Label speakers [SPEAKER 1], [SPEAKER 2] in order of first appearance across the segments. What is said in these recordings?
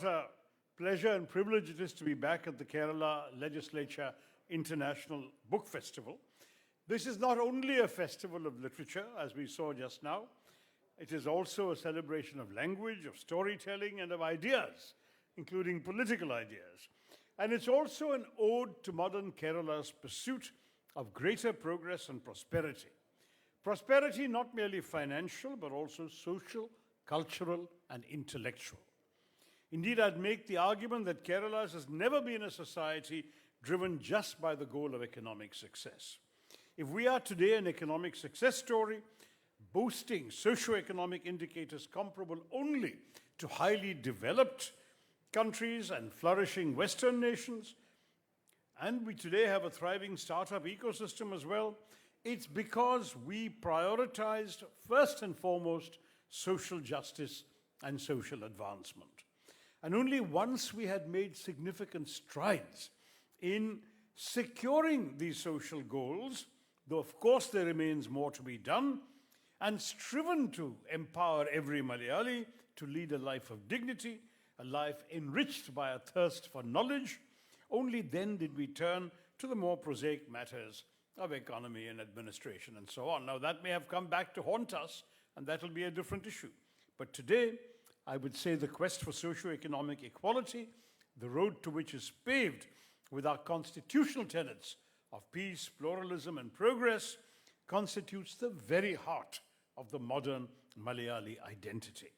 [SPEAKER 1] what a pleasure and privilege it is to be back at the Kerala Legislature International Book Festival. This is not only a festival of literature, as we saw just now, it is also a celebration of language, of storytelling, and of ideas, including political ideas. And it's also an ode to modern Kerala's pursuit of greater progress and prosperity. Prosperity not merely financial, but also social, cultural, and intellectual. Indeed, I'd make the argument that Kerala has never been a society driven just by the goal of economic success. If we are today an economic success story, boasting socio-economic indicators comparable only to highly developed countries and flourishing Western nations, and we today have a thriving startup ecosystem as well, it's because we prioritized first and foremost social justice and social advancement. And only once we had made significant strides in securing these social goals, though of course there remains more to be done, and striven to empower every Malayali to lead a life of dignity, a life enriched by a thirst for knowledge, only then did we turn to the more prosaic matters of economy and administration and so on. Now that may have come back to haunt us, and that will be a different issue. But today, I would say the quest for socio-economic equality, the road to which is paved with our constitutional tenets of peace, pluralism, and progress, constitutes the very heart of the modern Malayali identity.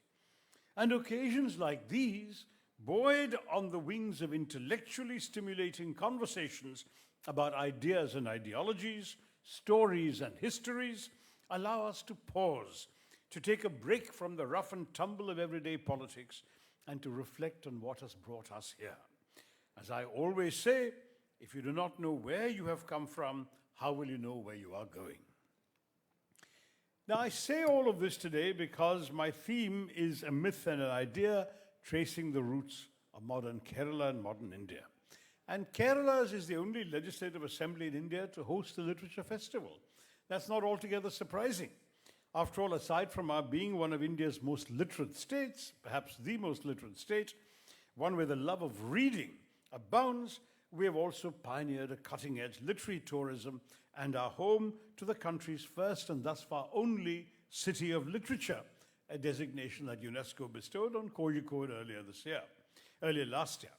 [SPEAKER 1] And occasions like these, buoyed on the wings of intellectually stimulating conversations about ideas and ideologies, stories and histories, allow us to pause, to take a break from the rough and tumble of everyday politics, and to reflect on what has brought us here. As I always say, if you do not know where you have come from, how will you know where you are going? Now, I say all of this today because my theme is a myth and an idea tracing the roots of modern Kerala and modern India. And Kerala's is the only legislative assembly in India to host the Literature Festival. That's not altogether surprising. After all, aside from our being one of India's most literate states, perhaps the most literate state, one where the love of reading abounds, we have also pioneered a cutting-edge literary tourism and are home to the country's first and thus far only city of literature, a designation that UNESCO bestowed on Kozhikode earlier last year.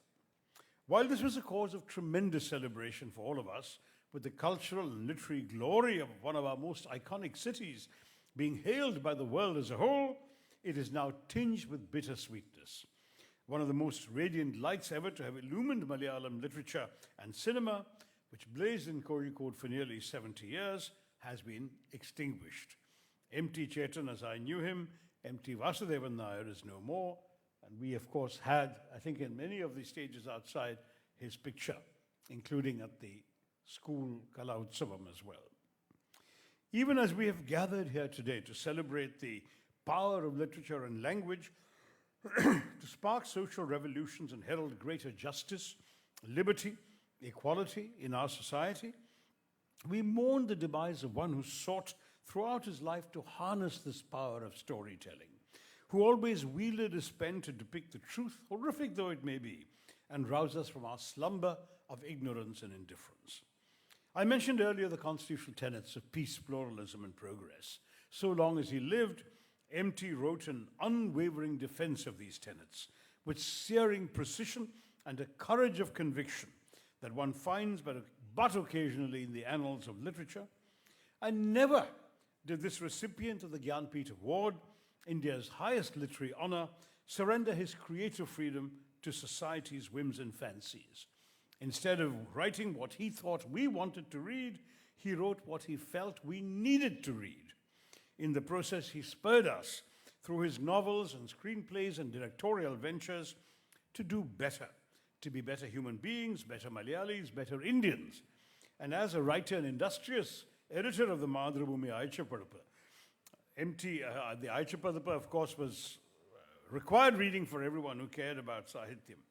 [SPEAKER 1] While this was a cause of tremendous celebration for all of us, with the cultural and literary glory of one of our most iconic cities being hailed by the world as a whole, it is now tinged with bittersweetness. One of the most radiant lights ever to have illumined Malayalam literature and cinema, which blazed in Kozhikode for nearly 70 years, has been extinguished. M.T. Chetan, as I knew him, M.T. Vasudevan Nair is no more, and we, of course, had, I think in many of the stages outside, his picture, including at the school Kala Utsavam as well. Even as we have gathered here today to celebrate the power of literature and language, to spark social revolutions and herald greater justice, liberty, equality in our society, we mourn the demise of one who sought throughout his life to harness this power of storytelling, who always wielded his pen to depict the truth, horrific though it may be, and rouse us from our slumber of ignorance and indifference. I mentioned earlier the constitutional tenets of peace, pluralism, and progress. So long as he lived, M.T. wrote an unwavering defense of these tenets, with searing precision and a courage of conviction that one finds but occasionally in the annals of literature. And never did this recipient of the Gyanpith Award, India's highest literary honor, surrender his creative freedom to society's whims and fancies. Instead of writing what he thought we wanted to read, he wrote what he felt we needed to read. In the process, he spurred us through his novels and screenplays and directorial ventures to do better, to be better human beings, better Malayalis, better Indians. And as a writer and industrious editor of the Madhrubhumi Aichapadapa, the Aichapadapa, of course, was required reading for everyone who cared about Sahityam.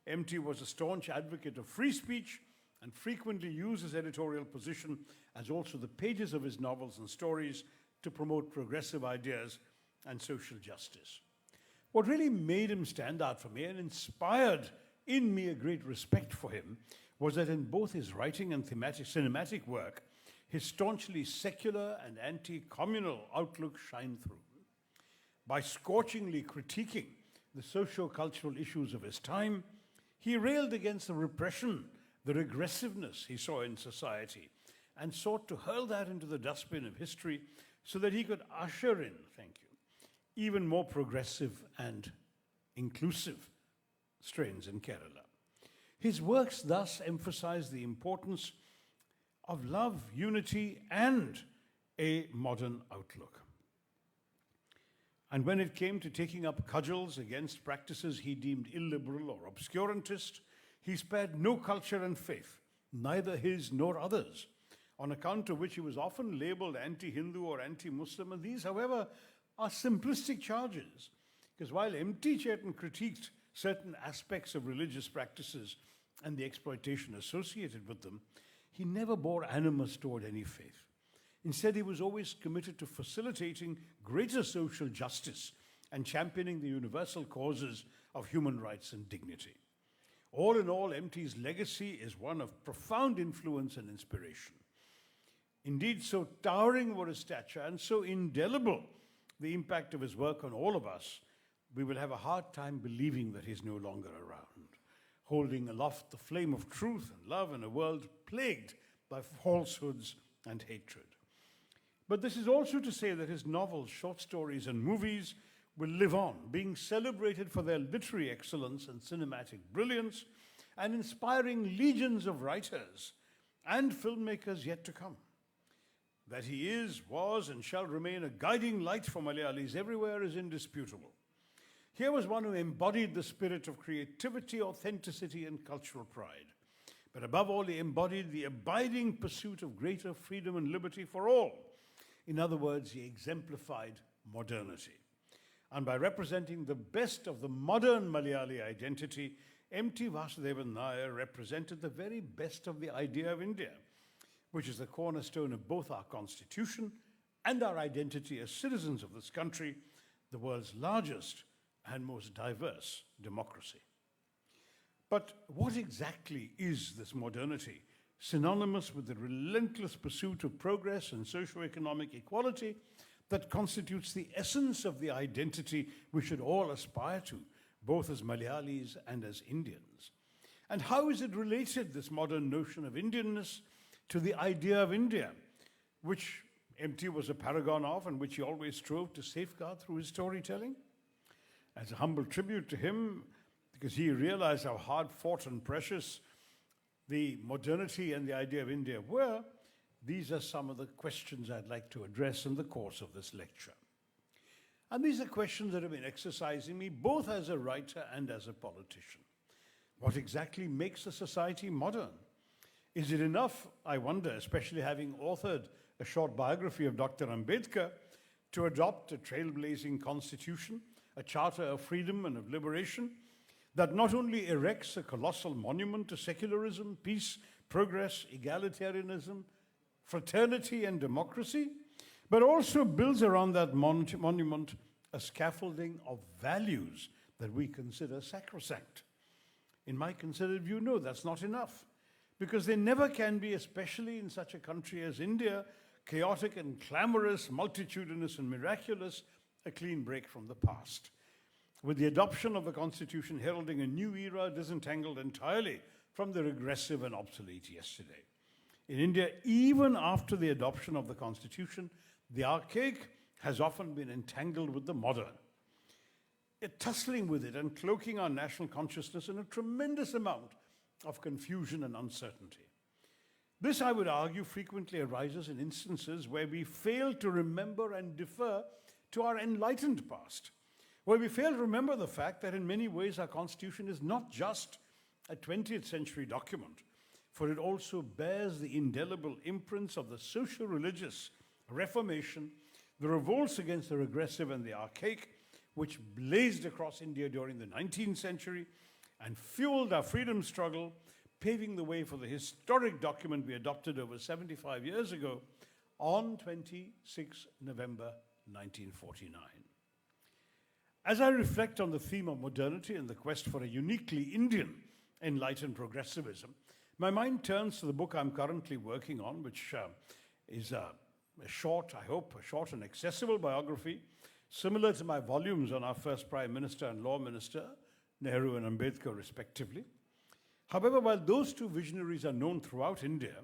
[SPEAKER 1] M.T. was a staunch advocate of free speech and frequently used his editorial position as also the pages of his novels and stories to promote progressive ideas and social justice. What really made him stand out for me and inspired in me a great respect for him was that in both his writing and thematic cinematic work, his staunchly secular and anti-communal outlook shine through. By scorchingly critiquing the socio-cultural issues of his time, he railed against the repression, the regressiveness he saw in society, and sought to hurl that into the dustbin of history so that he could usher in, even more progressive and inclusive strains in Kerala. His works thus emphasize the importance of love, unity, and a modern outlook. And when it came to taking up cudgels against practices he deemed illiberal or obscurantist, he spared no culture and faith, neither his nor others, on account of which he was often labeled anti-Hindu or anti-Muslim. And these, however, are simplistic charges, because while M.T. Chetan critiqued certain aspects of religious practices and the exploitation associated with them, he never bore animus toward any faith. Instead, he was always committed to facilitating greater social justice and championing the universal causes of human rights and dignity. All in all, M.T.'s legacy is one of profound influence and inspiration. Indeed, so towering were his stature and so indelible the impact of his work on all of us, we will have a hard time believing that he's no longer around, holding aloft the flame of truth and love in a world plagued by falsehoods and hatred. But this is also to say that his novels, short stories, and movies will live on, being celebrated for their literary excellence and cinematic brilliance, and inspiring legions of writers and filmmakers yet to come. That he is, was, and shall remain a guiding light for Malayalis everywhere is indisputable. Here was one who embodied the spirit of creativity, authenticity, and cultural pride. But above all, he embodied the abiding pursuit of greater freedom and liberty for all. In other words, he exemplified modernity. And by representing the best of the modern Malayali identity, M.T. Vasudevan Nair represented the very best of the idea of India, which is the cornerstone of both our constitution and our identity as citizens of this country, the world's largest and most diverse democracy. But what exactly is this modernity, synonymous with the relentless pursuit of progress and socio-economic equality that constitutes the essence of the identity we should all aspire to, both as Malayalis and as Indians? And how is it related, this modern notion of Indianness, to the idea of India, which M.T. was a paragon of and which he always strove to safeguard through his storytelling? As a humble tribute to him, because he realized how hard-fought and precious the modernity and the idea of India were, these are some of the questions I'd like to address in the course of this lecture. And these are questions that have been exercising me both as a writer and as a politician. What exactly makes a society modern? Is it enough, I wonder, especially having authored a short biography of Dr. Ambedkar, to adopt a trailblazing constitution, a charter of freedom and of liberation, that not only erects a colossal monument to secularism, peace, progress, egalitarianism, fraternity, and democracy, but also builds around that monument a scaffolding of values that we consider sacrosanct? In my considered view, no, that's not enough, because there never can be, especially in such a country as India, chaotic and clamorous, multitudinous and miraculous, a clean break from the past. With the adoption of the Constitution heralding a new era disentangled entirely from the regressive and obsolete yesterday. In India, even after the adoption of the Constitution, the archaic has often been entangled with the modern, tussling with it and cloaking our national consciousness in a tremendous amount of confusion and uncertainty. This, I would argue, frequently arises in instances where we fail to remember and defer to our enlightened past, where we fail to remember the fact that in many ways our Constitution is not just a 20th century document, for it also bears the indelible imprints of the social-religious Reformation, the revolts against the regressive and the archaic, which blazed across India during the 19th century and fueled our freedom struggle, paving the way for the historic document we adopted over 75 years ago on 26 November 1949. As I reflect on the theme of modernity and the quest for a uniquely Indian enlightened progressivism, my mind turns to the book I'm currently working on, which is a short, I hope, a short and accessible biography, similar to my volumes on our first Prime Minister and Law Minister, Nehru and Ambedkar respectively. However, while those two visionaries are known throughout India,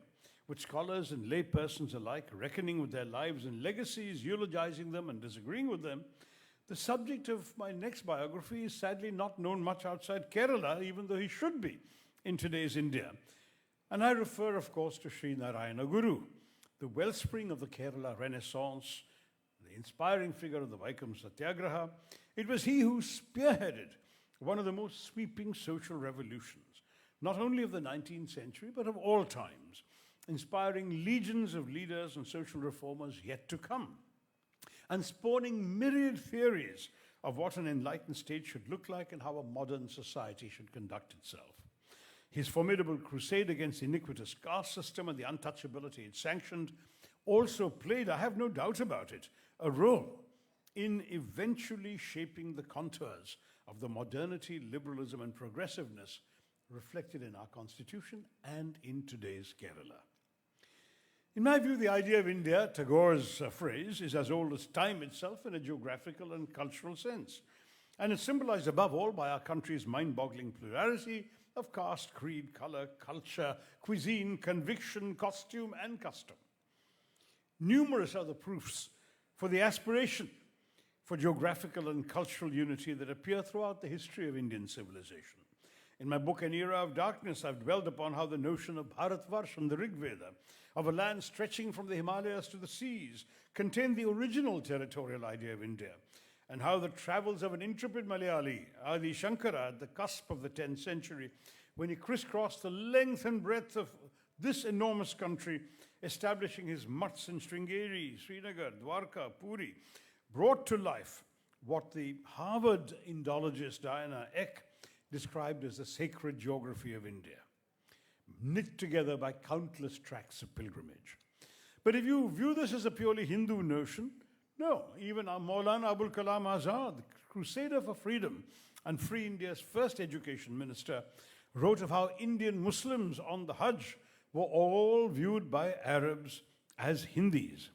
[SPEAKER 1] with scholars and lay persons alike reckoning with their lives and legacies, eulogizing them and disagreeing with them, the subject of my next biography is sadly not known much outside Kerala, even though he should be in today's India. And I refer, of course, to Sri Narayana Guru, the wellspring of the Kerala Renaissance, the inspiring figure of the Vaikam Satyagraha. It was he who spearheaded one of the most sweeping social revolutions, not only of the 19th century, but of all times, inspiring legions of leaders and social reformers yet to come, and spawning myriad theories of what an enlightened state should look like and how a modern society should conduct itself. His formidable crusade against the iniquitous caste system and the untouchability it sanctioned also played, I have no doubt about it, a role in eventually shaping the contours of the modernity, liberalism, and progressiveness reflected in our constitution and in today's Kerala. In my view, the idea of India, Tagore's phrase, is as old as time itself in a geographical and cultural sense. And it's symbolized above all by our country's mind-boggling plurality of caste, creed, color, culture, cuisine, conviction, costume, and custom. Numerous are the proofs for the aspiration for geographical and cultural unity that appear throughout the history of Indian civilization. In my book, An Era of Darkness, I've dwelled upon how the notion of Bharatvarsh from the Rig Veda, of a land stretching from the Himalayas to the seas, contained the original territorial idea of India, and how the travels of an intrepid Malayali, Adi Shankara, at the cusp of the 10th century, when he crisscrossed the length and breadth of this enormous country, establishing his mutts in Sringeri, Srinagar, Dwarka, Puri, brought to life what the Harvard Indologist Diana Eck described as the sacred geography of India, knit together by countless tracts of pilgrimage. But if you view this as a purely Hindu notion, no, even our Maulana Abul Kalam Azad, the crusader for freedom and free India's first education minister, wrote of how Indian Muslims on the Hajj were all viewed by Arabs as Hindis.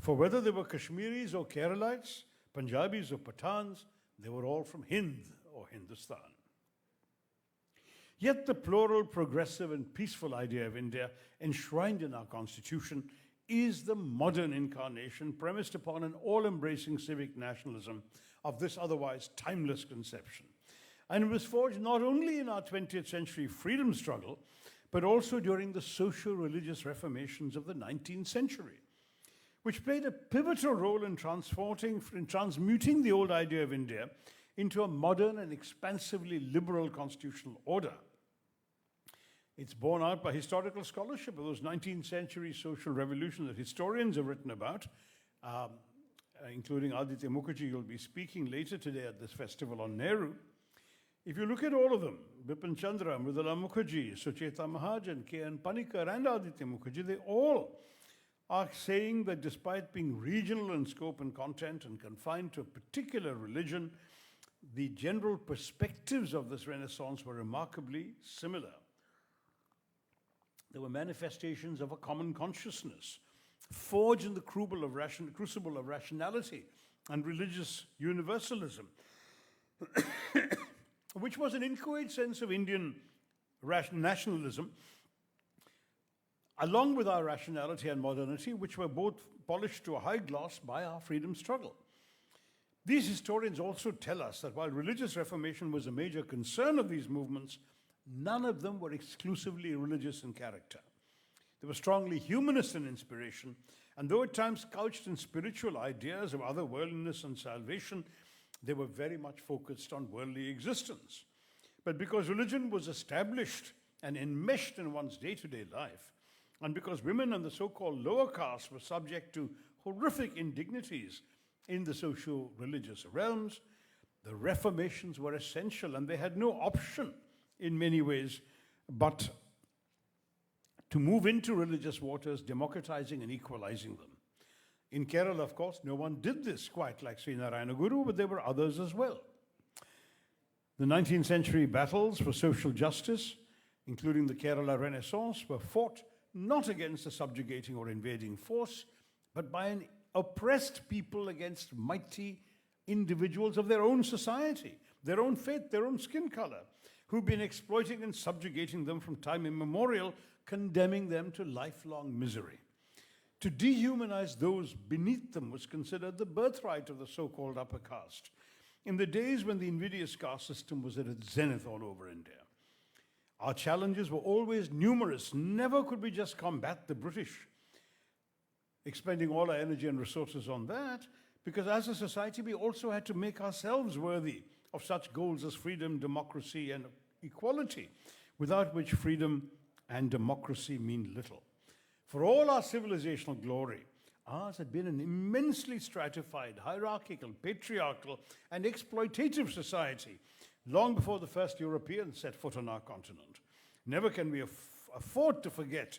[SPEAKER 1] For whether they were Kashmiris or Keralites, Punjabis or Pathans, they were all from Hind or Hindustan. Yet the plural, progressive, and peaceful idea of India enshrined in our constitution is the modern incarnation premised upon an all-embracing civic nationalism of this otherwise timeless conception. And it was forged not only in our 20th century freedom struggle, but also during the socio-religious reformations of the 19th century, which played a pivotal role in transmuting the old idea of India into a modern and expansively liberal constitutional order. It's borne out by historical scholarship of those 19th century social revolutions that historians have written about, including Aditya Mukherjee, who will be speaking later today at this festival on Nehru. If you look at all of them, Bipin Chandra, Mridula Mukherjee, Sucheta Mahajan, K.N. Panikkar, and Aditya Mukherjee, they all are saying that despite being regional in scope and content and confined to a particular religion, the general perspectives of this Renaissance were remarkably similar. There were manifestations of a common consciousness, forged in the crucible of rationality and religious universalism, which was an inchoate sense of Indian nationalism, along with our rationality and modernity, which were both polished to a high gloss by our freedom struggle. These historians also tell us that while religious reformation was a major concern of these movements, none of them were exclusively religious in character. They were strongly humanist in inspiration, and though at times couched in spiritual ideas of otherworldliness and salvation, they were very much focused on worldly existence. But because religion was established and enmeshed in one's day-to-day life, and because women and the so-called lower caste were subject to horrific indignities in the socio-religious realms, the reformations were essential, and they had no option in many ways but to move into religious waters, democratizing and equalizing them. In Kerala, of course, no one did this quite like Sri Narayana Guru, but there were others as well. The 19th century battles for social justice, including the Kerala Renaissance, were fought not against a subjugating or invading force, but by an oppressed people against mighty individuals of their own society, their own faith, their own skin color, who've been exploiting and subjugating them from time immemorial, condemning them to lifelong misery. To dehumanize those beneath them was considered the birthright of the so-called upper caste, in the days when the invidious caste system was at its zenith all over India. Our challenges were always numerous. Never could we just combat the British, expending all our energy and resources on that, because as a society we also had to make ourselves worthy of such goals as freedom, democracy, and equality, without which freedom and democracy mean little. For all our civilizational glory, ours had been an immensely stratified, hierarchical, patriarchal, and exploitative society long before the first Europeans set foot on our continent. Never can we afford to forget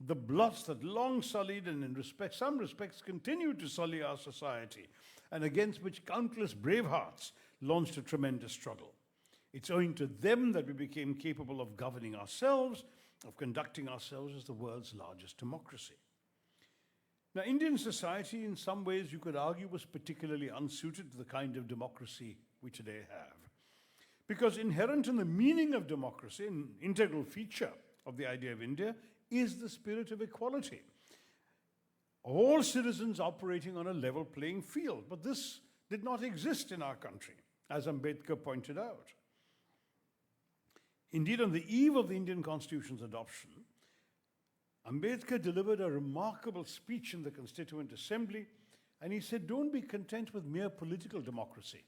[SPEAKER 1] the blots that long sullied and in some respects continue to sully our society, and against which countless brave hearts launched a tremendous struggle. It's owing to them that we became capable of governing ourselves, of conducting ourselves as the world's largest democracy. Now, Indian society, in some ways, you could argue, was particularly unsuited to the kind of democracy we today have. Because inherent in the meaning of democracy, an integral feature of the idea of India, is the spirit of equality. All citizens operating on a level playing field. But this did not exist in our country, as Ambedkar pointed out. Indeed, on the eve of the Indian Constitution's adoption, Ambedkar delivered a remarkable speech in the Constituent Assembly, and he said, don't be content with mere political democracy.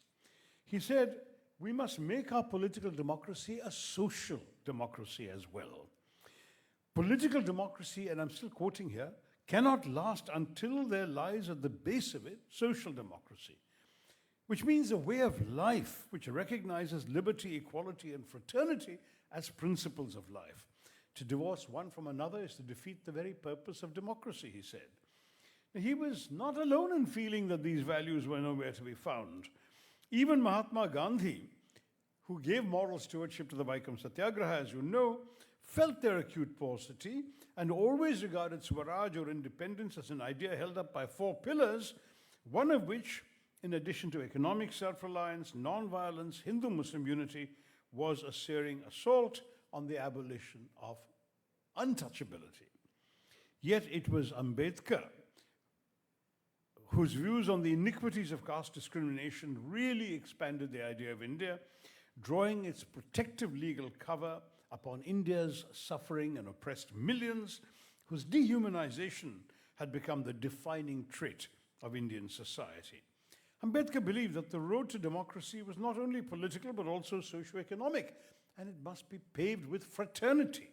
[SPEAKER 1] He said, we must make our political democracy a social democracy as well. Political democracy, and I'm still quoting here, cannot last until there lies at the base of it social democracy, which means a way of life which recognizes liberty, equality, and fraternity as principles of life. To divorce one from another is to defeat the very purpose of democracy, he said. Now, he was not alone in feeling that these values were nowhere to be found. Even Mahatma Gandhi, who gave moral stewardship to the Vaikam Satyagraha, as you know, felt their acute paucity and always regarded Swaraj or independence as an idea held up by four pillars, one of which, in addition to economic self-reliance, non-violence, Hindu-Muslim unity, was a searing assault on the abolition of untouchability. Yet it was Ambedkar whose views on the iniquities of caste discrimination really expanded the idea of India, drawing its protective legal cover upon India's suffering and oppressed millions, whose dehumanization had become the defining trait of Indian society. Ambedkar believed that the road to democracy was not only political but also socio-economic, and it must be paved with fraternity.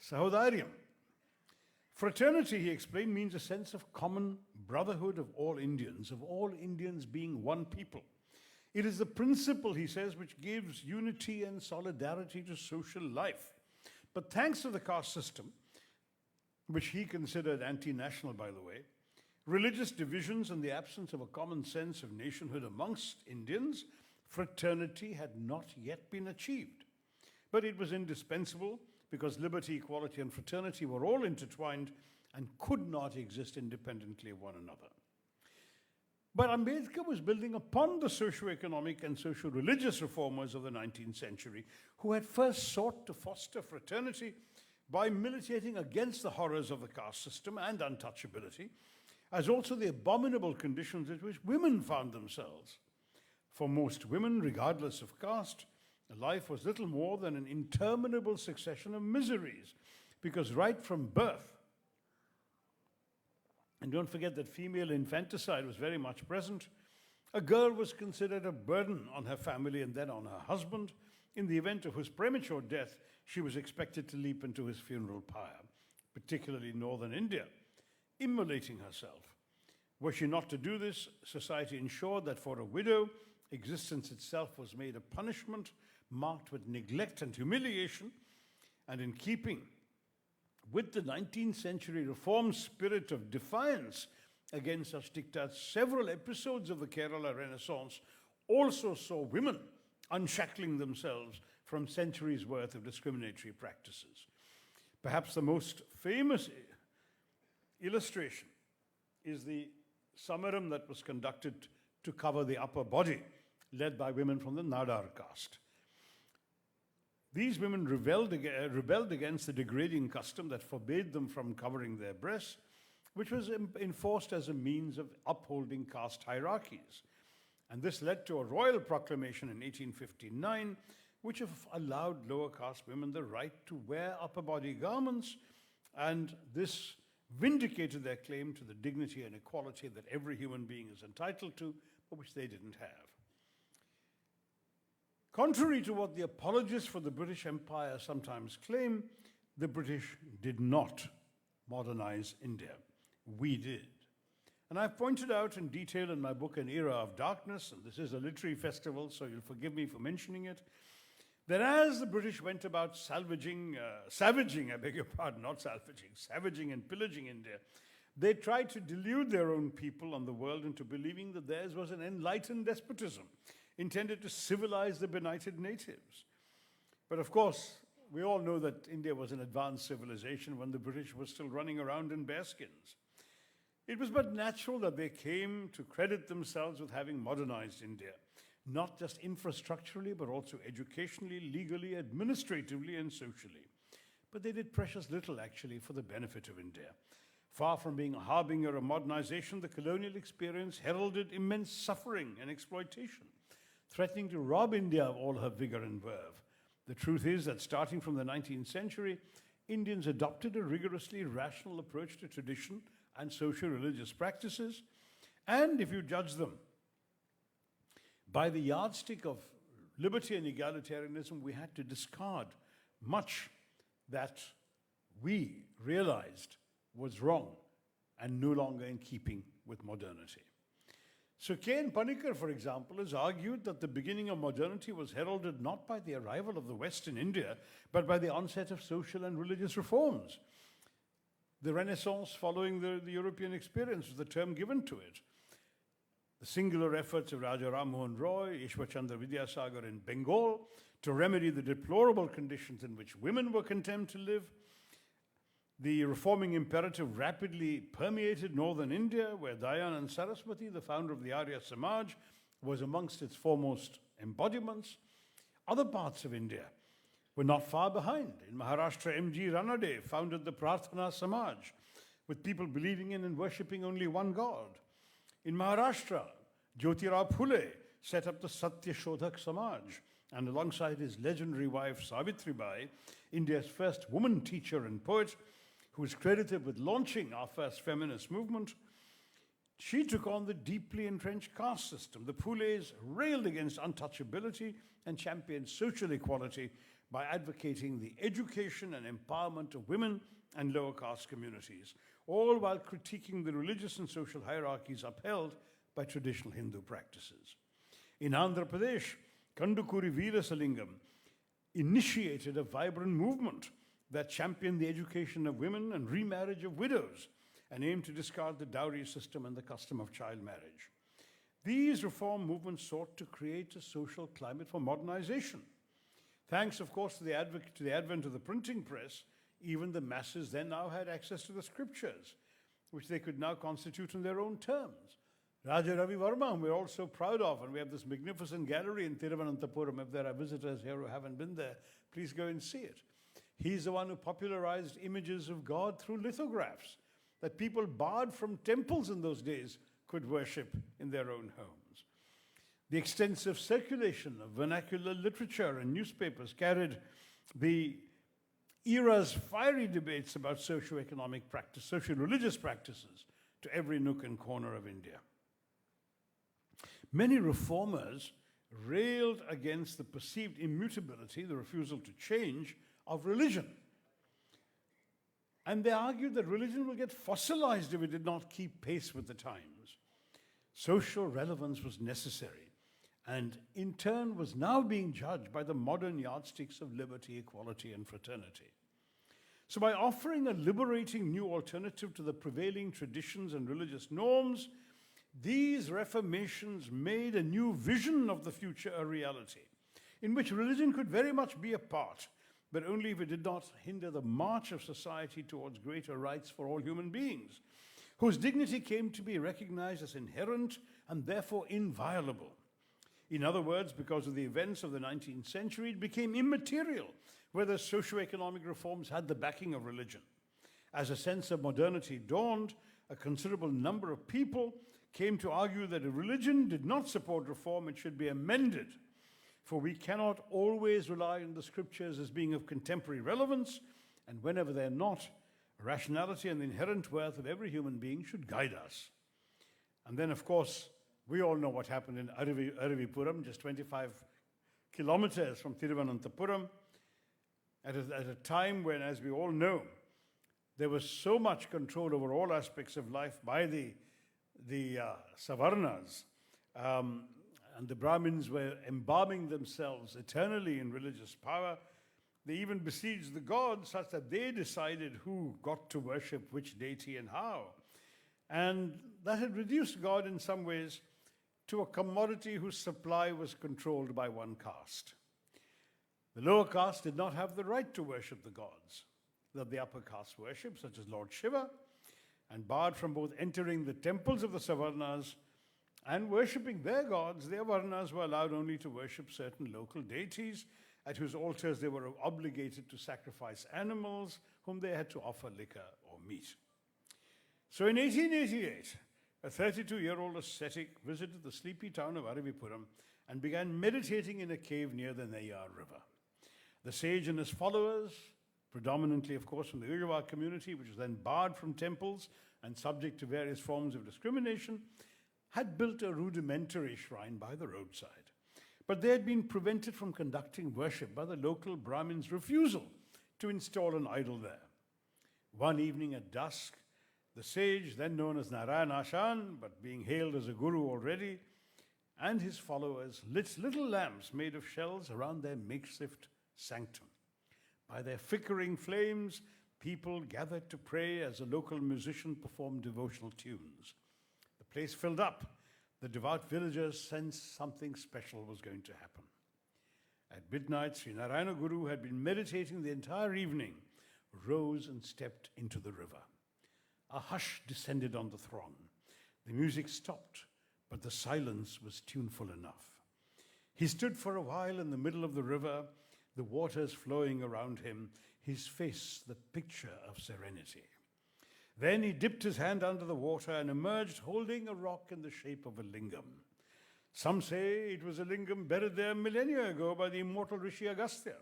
[SPEAKER 1] Sahodaryam. Fraternity, he explained, means a sense of common brotherhood of all Indians being one people. It is the principle, he says, which gives unity and solidarity to social life. But thanks to the caste system, which he considered anti-national, by the way, religious divisions and the absence of a common sense of nationhood amongst Indians, fraternity had not yet been achieved. But it was indispensable because liberty, equality, and fraternity were all intertwined and could not exist independently of one another. But Ambedkar was building upon the socio-economic and socio-religious reformers of the 19th century, who had first sought to foster fraternity by militating against the horrors of the caste system and untouchability, as also the abominable conditions in which women found themselves. For most women, regardless of caste, life was little more than an interminable succession of miseries, because right from birth, and don't forget that female infanticide was very much present, a girl was considered a burden on her family and then on her husband. In the event of whose premature death, she was expected to leap into his funeral pyre, particularly in northern India, immolating herself. Were she not to do this, society ensured that for a widow, existence itself was made a punishment marked with neglect and humiliation, and in keeping With the 19th century reform spirit of defiance against such diktats, several episodes of the Kerala Renaissance also saw women unshackling themselves from centuries' worth of discriminatory practices. Perhaps the most famous illustration is the samaram that was conducted to cover the upper body, led by women from the Nadar caste. These women rebelled against the degrading custom that forbade them from covering their breasts, which was enforced as a means of upholding caste hierarchies. And this led to a royal proclamation in 1859, which allowed lower caste women the right to wear upper body garments, and this vindicated their claim to the dignity and equality that every human being is entitled to, but which they didn't have. Contrary to what the apologists for the British Empire sometimes claim, the British did not modernize India. We did. And I've pointed out in detail in my book, An Era of Darkness, and this is a literary festival, so you'll forgive me for mentioning it, that as the British went about savaging and pillaging India, they tried to delude their own people and the world into believing that theirs was an enlightened despotism intended to civilize the benighted natives. But of course, we all know that India was an advanced civilization when the British were still running around in bearskins. It was but natural that they came to credit themselves with having modernized India, not just infrastructurally, but also educationally, legally, administratively, and socially. But they did precious little, actually, for the benefit of India. Far from being a harbinger of modernization, the colonial experience heralded immense suffering and exploitation, threatening to rob India of all her vigor and verve. The truth is that starting from the 19th century, Indians adopted a rigorously rational approach to tradition and socio-religious practices, and if you judge them by the yardstick of liberty and egalitarianism, we had to discard much that we realized was wrong and no longer in keeping with modernity. So K.N. Panikkar, for example, has argued that the beginning of modernity was heralded not by the arrival of the West in India, but by the onset of social and religious reforms. The Renaissance following the European experience was the term given to it. The singular efforts of Raja Ram Mohan Roy, Ishwar Chandra Vidyasagar in Bengal to remedy the deplorable conditions in which women were condemned to live. The reforming imperative rapidly permeated northern India, where Dayanand Saraswati, the founder of the Arya Samaj, was amongst its foremost embodiments. Other parts of India were not far behind. In Maharashtra, M.G. Ranade founded the Prarthana Samaj, with people believing in and worshipping only one God. In Maharashtra, Jyotirao Phule set up the Satya Shodhak Samaj, and alongside his legendary wife Savitribai, India's first woman teacher and poet, who is credited with launching our first feminist movement, she took on the deeply entrenched caste system. The Phules railed against untouchability and championed social equality by advocating the education and empowerment of women and lower caste communities, all while critiquing the religious and social hierarchies upheld by traditional Hindu practices. In Andhra Pradesh, Kandukuri Veerasalingam initiated a vibrant movement that championed the education of women and remarriage of widows and aimed to discard the dowry system and the custom of child marriage. These reform movements sought to create a social climate for modernization. Thanks, of course, to the advent of the printing press, even the masses then now had access to the scriptures, which they could now constitute in their own terms. Raja Ravi Varma, whom we're all so proud of, and we have this magnificent gallery in Thiruvananthapuram. If there are visitors here who haven't been there, please go and see it. He's the one who popularized images of God through lithographs that people barred from temples in those days could worship in their own homes. The extensive circulation of vernacular literature and newspapers carried the era's fiery debates about socio-economic practice, socio-religious practices to every nook and corner of India. Many reformers railed against the perceived immutability, the refusal to change, of religion. And they argued that religion will get fossilized if it did not keep pace with the times. Social relevance was necessary, and in turn was now being judged by the modern yardsticks of liberty, equality, and fraternity. So by offering a liberating new alternative to the prevailing traditions and religious norms, these reformations made a new vision of the future a reality, in which religion could very much be a part, but only if it did not hinder the march of society towards greater rights for all human beings, whose dignity came to be recognized as inherent and therefore inviolable. In other words, because of the events of the 19th century, it became immaterial whether socio-economic reforms had the backing of religion. As a sense of modernity dawned, a considerable number of people came to argue that if religion did not support reform, it should be amended. For we cannot always rely on the scriptures as being of contemporary relevance, and whenever they're not, rationality and the inherent worth of every human being should guide us. And then, of course, we all know what happened in Aravipuram, just 25 kilometers from Thiruvananthapuram, at a time when, as we all know, there was so much control over all aspects of life by the Savarnas, and the Brahmins were embalming themselves eternally in religious power. They even besieged the gods such that they decided who got to worship which deity and how. And that had reduced God in some ways to a commodity whose supply was controlled by one caste. The lower caste did not have the right to worship the gods that the upper caste worship, such as Lord Shiva, and barred from both entering the temples of the Savarnas and worshipping their gods, their Varnas were allowed only to worship certain local deities at whose altars they were obligated to sacrifice animals whom they had to offer liquor or meat. So in 1888, a 32-year-old ascetic visited the sleepy town of Aravipuram and began meditating in a cave near the Neyar River. The sage and his followers, predominantly, of course, from the Ujjava community, which was then barred from temples and subject to various forms of discrimination, had built a rudimentary shrine by the roadside. But they had been prevented from conducting worship by the local Brahmins' refusal to install an idol there. One evening at dusk, the sage, then known as Narayanashan, but being hailed as a guru already, and his followers lit little lamps made of shells around their makeshift sanctum. By their flickering flames, people gathered to pray as a local musician performed devotional tunes. The place filled up. The devout villagers sensed something special was going to happen. At midnight, Sri Narayana Guru had been meditating the entire evening, rose and stepped into the river. A hush descended on the throng. The music stopped, but the silence was tuneful enough. He stood for a while in the middle of the river, the waters flowing around him, his face the picture of serenity. Then he dipped his hand under the water and emerged holding a rock in the shape of a lingam. Some say it was a lingam buried there millennia ago by the immortal Rishi Agastya.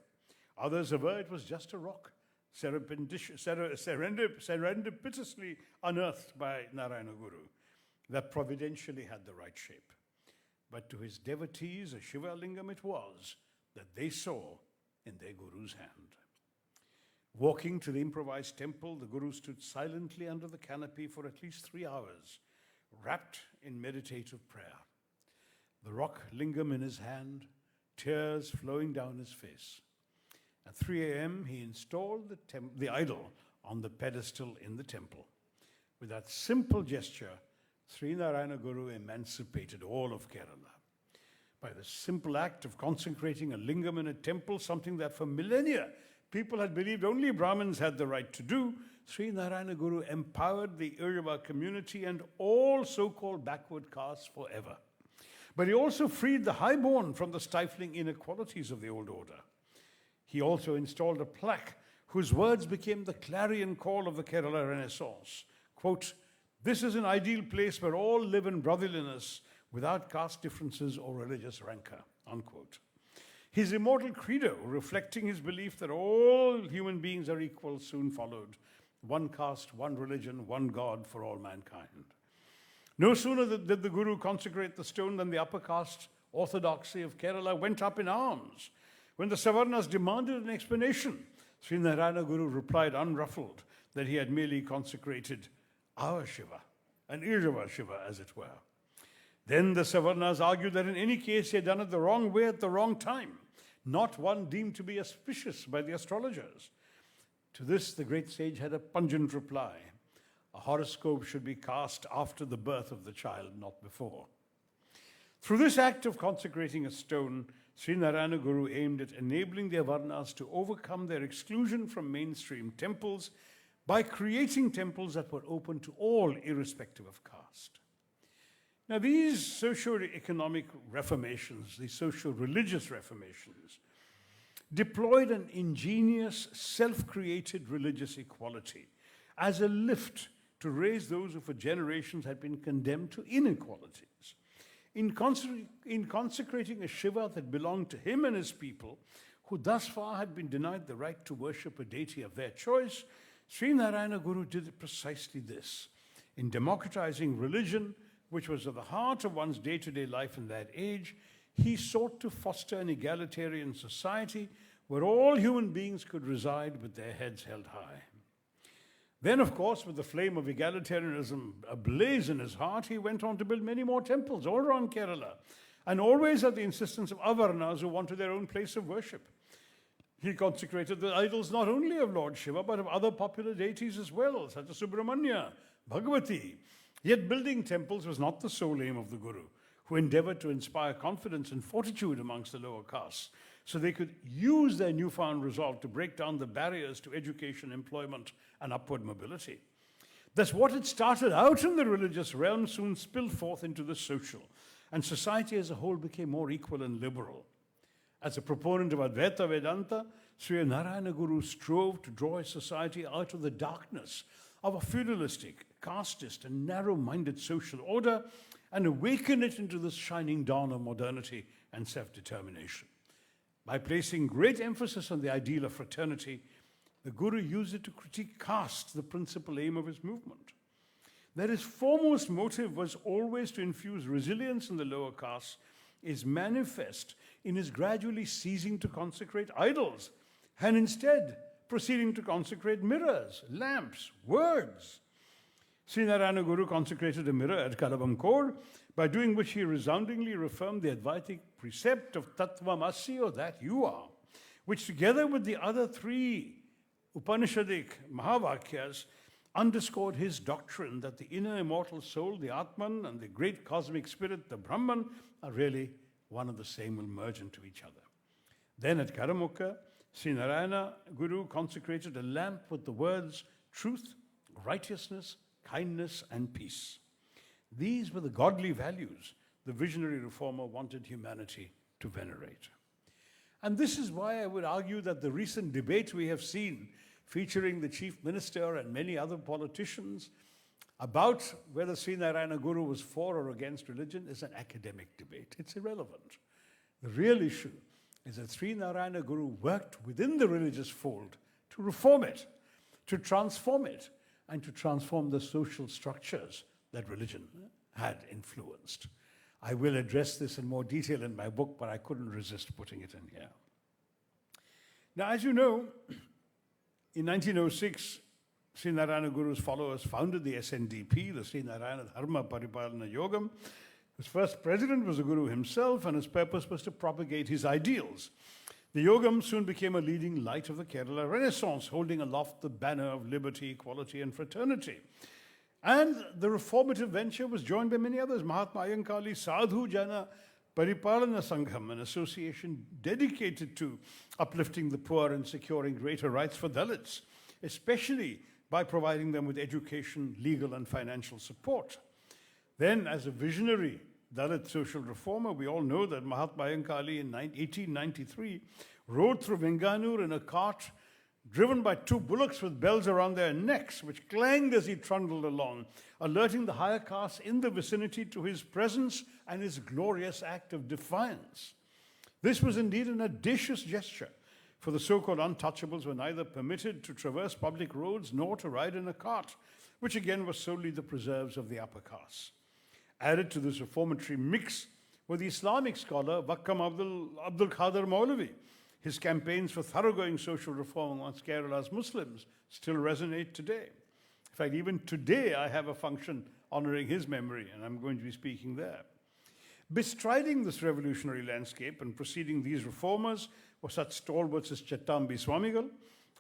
[SPEAKER 1] Others aver it was just a rock, serendipitously unearthed by Narayana Guru, that providentially had the right shape. But to his devotees, a Shiva lingam it was that they saw in their Guru's hand. Walking to the improvised temple, the Guru stood silently under the canopy for at least 3 hours, wrapped in meditative prayer. The rock lingam in his hand, tears flowing down his face. At 3 a.m., he installed the idol on the pedestal in the temple. With that simple gesture, Sri Narayana Guru emancipated all of Kerala. By the simple act of consecrating a lingam in a temple, something that for millennia people had believed only Brahmins had the right to do, Sri Narayana Guru empowered the Ujjava community and all so-called backward castes forever. But he also freed the highborn from the stifling inequalities of the old order. He also installed a plaque whose words became the clarion call of the Kerala Renaissance. Quote, "This is an ideal place where all live in brotherliness without caste differences or religious rancor," unquote. His immortal credo, reflecting his belief that all human beings are equal, soon followed. One caste, one religion, one God for all mankind. No sooner did the Guru consecrate the stone than the upper caste orthodoxy of Kerala went up in arms. When the Savarnas demanded an explanation, Sri Narayana Guru replied unruffled that he had merely consecrated our Shiva, an Ujjava Shiva as it were. Then the Savarnas argued that in any case he had done it the wrong way at the wrong time, not one deemed to be auspicious by the astrologers. To this, the great sage had a pungent reply. A horoscope should be cast after the birth of the child, not before. Through this act of consecrating a stone, Sri Narayana Guru aimed at enabling the Avarnas to overcome their exclusion from mainstream temples by creating temples that were open to all, irrespective of caste. Now, these socio-economic reformations, these socio-religious reformations, deployed an ingenious, self-created religious equality as a lift to raise those who for generations had been condemned to inequalities. In consecrating a Shiva that belonged to him and his people, who thus far had been denied the right to worship a deity of their choice, Sri Narayana Guru did precisely this. In democratizing religion, which was at the heart of one's day-to-day life in that age, he sought to foster an egalitarian society where all human beings could reside with their heads held high. Then, of course, with the flame of egalitarianism ablaze in his heart, he went on to build many more temples all around Kerala, and always at the insistence of Avarnas who wanted their own place of worship. He consecrated the idols not only of Lord Shiva, but of other popular deities as well, such as Subramanya, Bhagavati. Yet building temples was not the sole aim of the Guru, who endeavored to inspire confidence and fortitude amongst the lower castes, so they could use their newfound resolve to break down the barriers to education, employment, and upward mobility. Thus, what had started out in the religious realm soon spilled forth into the social, and society as a whole became more equal and liberal. As a proponent of Advaita Vedanta, Sri Narayana Guru strove to draw his society out of the darkness of a feudalistic, casteist, and narrow-minded social order and awaken it into this shining dawn of modernity and self-determination. By placing great emphasis on the ideal of fraternity, the Guru used it to critique caste, the principal aim of his movement. That his foremost motive was always to infuse resilience in the lower castes is manifest in his gradually ceasing to consecrate idols and instead proceeding to consecrate mirrors, lamps, words. Sri Narayana Guru consecrated a mirror at Kalavankor, by doing which he resoundingly reaffirmed the Advaitic precept of Tattvamasi, or that you are, which together with the other three Upanishadic Mahavakyas underscored his doctrine that the inner immortal soul, the Atman, and the great cosmic spirit, the Brahman, are really one and the same, will merge into each other. Then at Karamukha, Sri Narayana Guru consecrated a lamp with the words truth, righteousness, kindness, and peace. These were the godly values the visionary reformer wanted humanity to venerate. And this is why I would argue that the recent debate we have seen, featuring the chief minister and many other politicians, about whether Sri Narayana Guru was for or against religion is an academic debate. It's irrelevant. The real issue is that Sri Narayana Guru worked within the religious fold to reform it, to transform it, and to transform the social structures that religion had influenced. I will address this in more detail in my book, but I couldn't resist putting it in here. Now, as you know, in 1906, Sri Narayana Guru's followers founded the SNDP, the Sri Narayana Dharma Paripalana Yogam. His first president was the Guru himself, and his purpose was to propagate his ideals. The Yogam soon became a leading light of the Kerala Renaissance, holding aloft the banner of liberty, equality, and fraternity. And the reformative venture was joined by many others. Mahatma Ayankali Sadhu Jana Paripalana Sangham, an association dedicated to uplifting the poor and securing greater rights for Dalits, especially by providing them with education, legal, and financial support. Then, as a visionary Dalit social reformer, we all know that Mahatma Ayankali in 1893 rode through Venganur in a cart driven by two bullocks with bells around their necks, which clanged as he trundled along, alerting the higher castes in the vicinity to his presence and his glorious act of defiance. This was indeed an audacious gesture, for the so-called untouchables were neither permitted to traverse public roads nor to ride in a cart, which again was solely the preserves of the upper castes. Added to this reformatory mix were the Islamic scholar Vakkam Abdul Khadir Maulavi. His campaigns for thoroughgoing social reform amongst Kerala's Muslims still resonate today. In fact, even today I have a function honoring his memory, and I'm going to be speaking there. Bestriding this revolutionary landscape and preceding these reformers were such stalwarts as Chettambi Swamigal,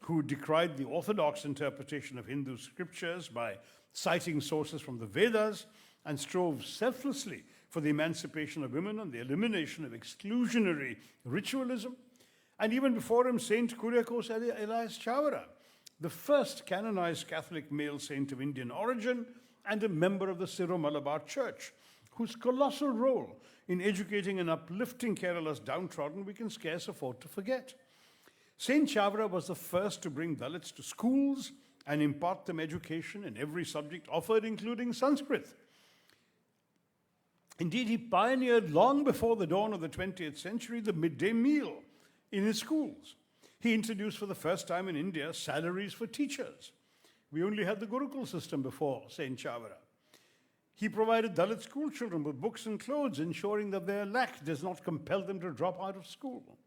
[SPEAKER 1] who decried the orthodox interpretation of Hindu scriptures by citing sources from the Vedas and strove selflessly for the emancipation of women and the elimination of exclusionary ritualism. And even before him, Saint Kuriakose Elias Chavara, the first canonized Catholic male saint of Indian origin and a member of the Syro-Malabar Church, whose colossal role in educating and uplifting Kerala's downtrodden we can scarce afford to forget. Saint Chavara was the first to bring Dalits to schools and impart them education in every subject offered, including Sanskrit. Indeed, he pioneered long before the dawn of the 20th century the midday meal in his schools. He introduced for the first time in India salaries for teachers. We only had the Gurukul system before Saint Chavara. He provided Dalit school children with books and clothes, ensuring that their lack does not compel them to drop out of school.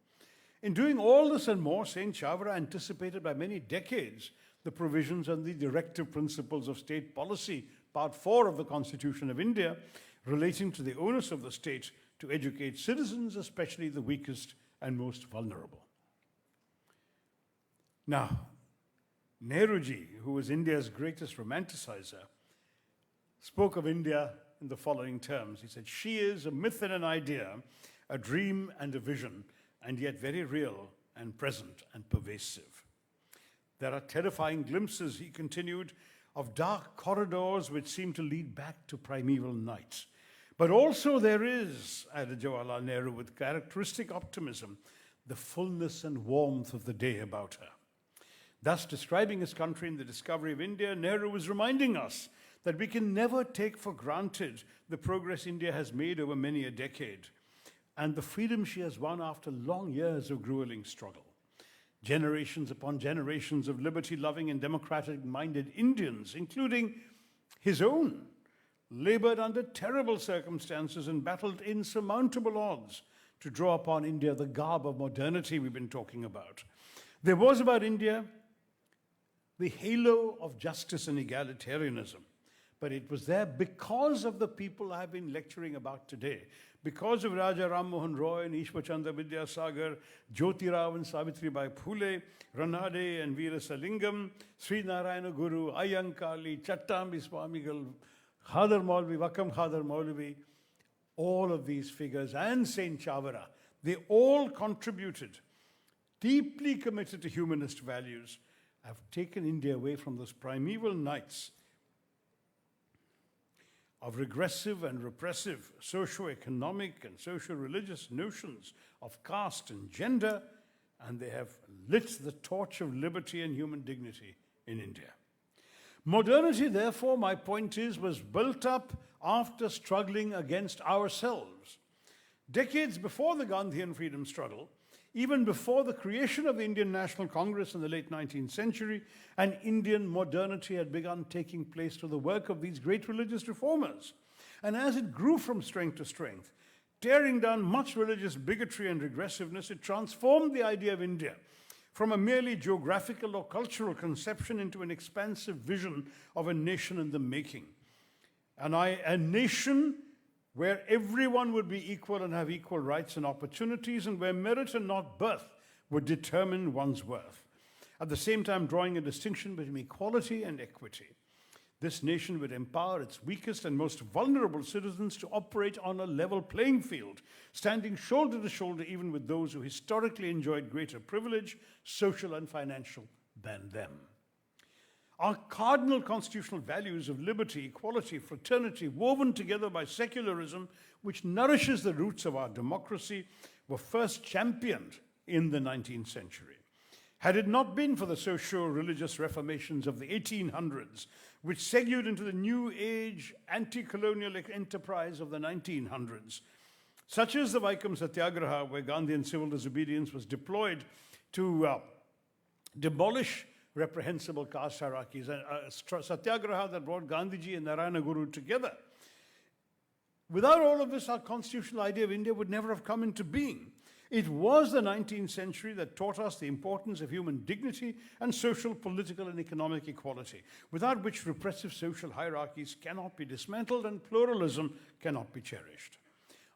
[SPEAKER 1] In doing all this and more, Saint Chavara anticipated by many decades the provisions and the directive principles of state policy, Part 4 of the Constitution of India, relating to the onus of the state to educate citizens, especially the weakest and most vulnerable. Now, Nehruji, who was India's greatest romanticizer, spoke of India in the following terms. He said, "She is a myth and an idea, a dream and a vision, and yet very real and present and pervasive. There are terrifying glimpses," he continued, "of dark corridors which seem to lead back to primeval night. But also there is," added Jawaharlal Nehru with characteristic optimism, "the fullness and warmth of the day about her." Thus, describing his country in the discovery of India, Nehru was reminding us that we can never take for granted the progress India has made over many a decade and the freedom she has won after long years of grueling struggle. Generations upon generations of liberty-loving and democratic-minded Indians, including his own, labored under terrible circumstances and battled insurmountable odds to draw upon India the garb of modernity we've been talking about. There was about India the halo of justice and egalitarianism, but it was there because of the people I've been lecturing about today, because of Raja Ram Mohan Roy and Ishwar Chandra Vidyasagar, Jyoti Rao and Savitribai Phule, Ranade and Veera Salingam, Sri Narayana Guru, Ayyankali, Chattambi Swamigal, Khadar Maulvi, Vakam Khadar Maulvi, all of these figures, and Saint Chavara, they all contributed, deeply committed to humanist values, have taken India away from those primeval nights of regressive and repressive socio-economic and socio-religious notions of caste and gender, and they have lit the torch of liberty and human dignity in India. Modernity, therefore, my point is, was built up after struggling against ourselves. Decades before the Gandhian freedom struggle, even before the creation of the Indian National Congress in the late 19th century, an Indian modernity had begun taking place through the work of these great religious reformers. And as it grew from strength to strength, tearing down much religious bigotry and regressiveness, it transformed the idea of India from a merely geographical or cultural conception into an expansive vision of a nation in the making. A nation where everyone would be equal and have equal rights and opportunities, and where merit and not birth would determine one's worth. At the same time, drawing a distinction between equality and equity. This nation would empower its weakest and most vulnerable citizens to operate on a level playing field, standing shoulder to shoulder even with those who historically enjoyed greater privilege, social and financial, than them. Our cardinal constitutional values of liberty, equality, fraternity, woven together by secularism, which nourishes the roots of our democracy, were first championed in the 19th century. Had it not been for the socio-religious reformations of the 1800s, which segued into the new age anti-colonial enterprise of the 1900s, such as the Vaikam Satyagraha, where Gandhian civil disobedience was deployed to demolish reprehensible caste hierarchies, a satyagraha that brought Gandhiji and Narayana Guru together. Without all of this, our constitutional idea of India would never have come into being. It was the 19th century that taught us the importance of human dignity and social, political, and economic equality, without which repressive social hierarchies cannot be dismantled and pluralism cannot be cherished.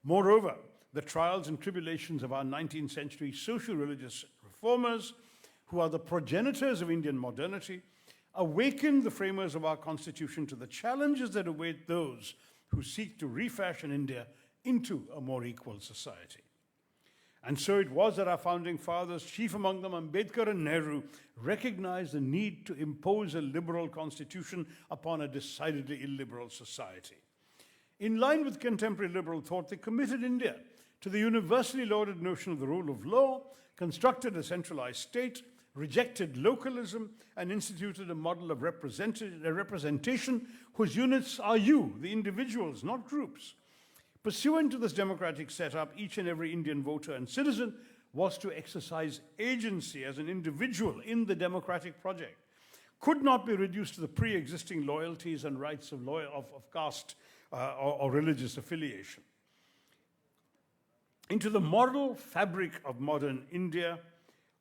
[SPEAKER 1] Moreover, the trials and tribulations of our 19th century socio-religious reformers, who are the progenitors of Indian modernity, awakened the framers of our Constitution to the challenges that await those who seek to refashion India into a more equal society. And so it was that our founding fathers, chief among them Ambedkar and Nehru, recognized the need to impose a liberal constitution upon a decidedly illiberal society. In line with contemporary liberal thought, they committed India to the universally lauded notion of the rule of law, constructed a centralized state, rejected localism, and instituted a model of representation whose units are you, the individuals, not groups. Pursuant to this democratic setup, each and every Indian voter and citizen was to exercise agency as an individual in the democratic project, could not be reduced to the pre-existing loyalties and rights of caste or religious affiliation. Into the moral fabric of modern India,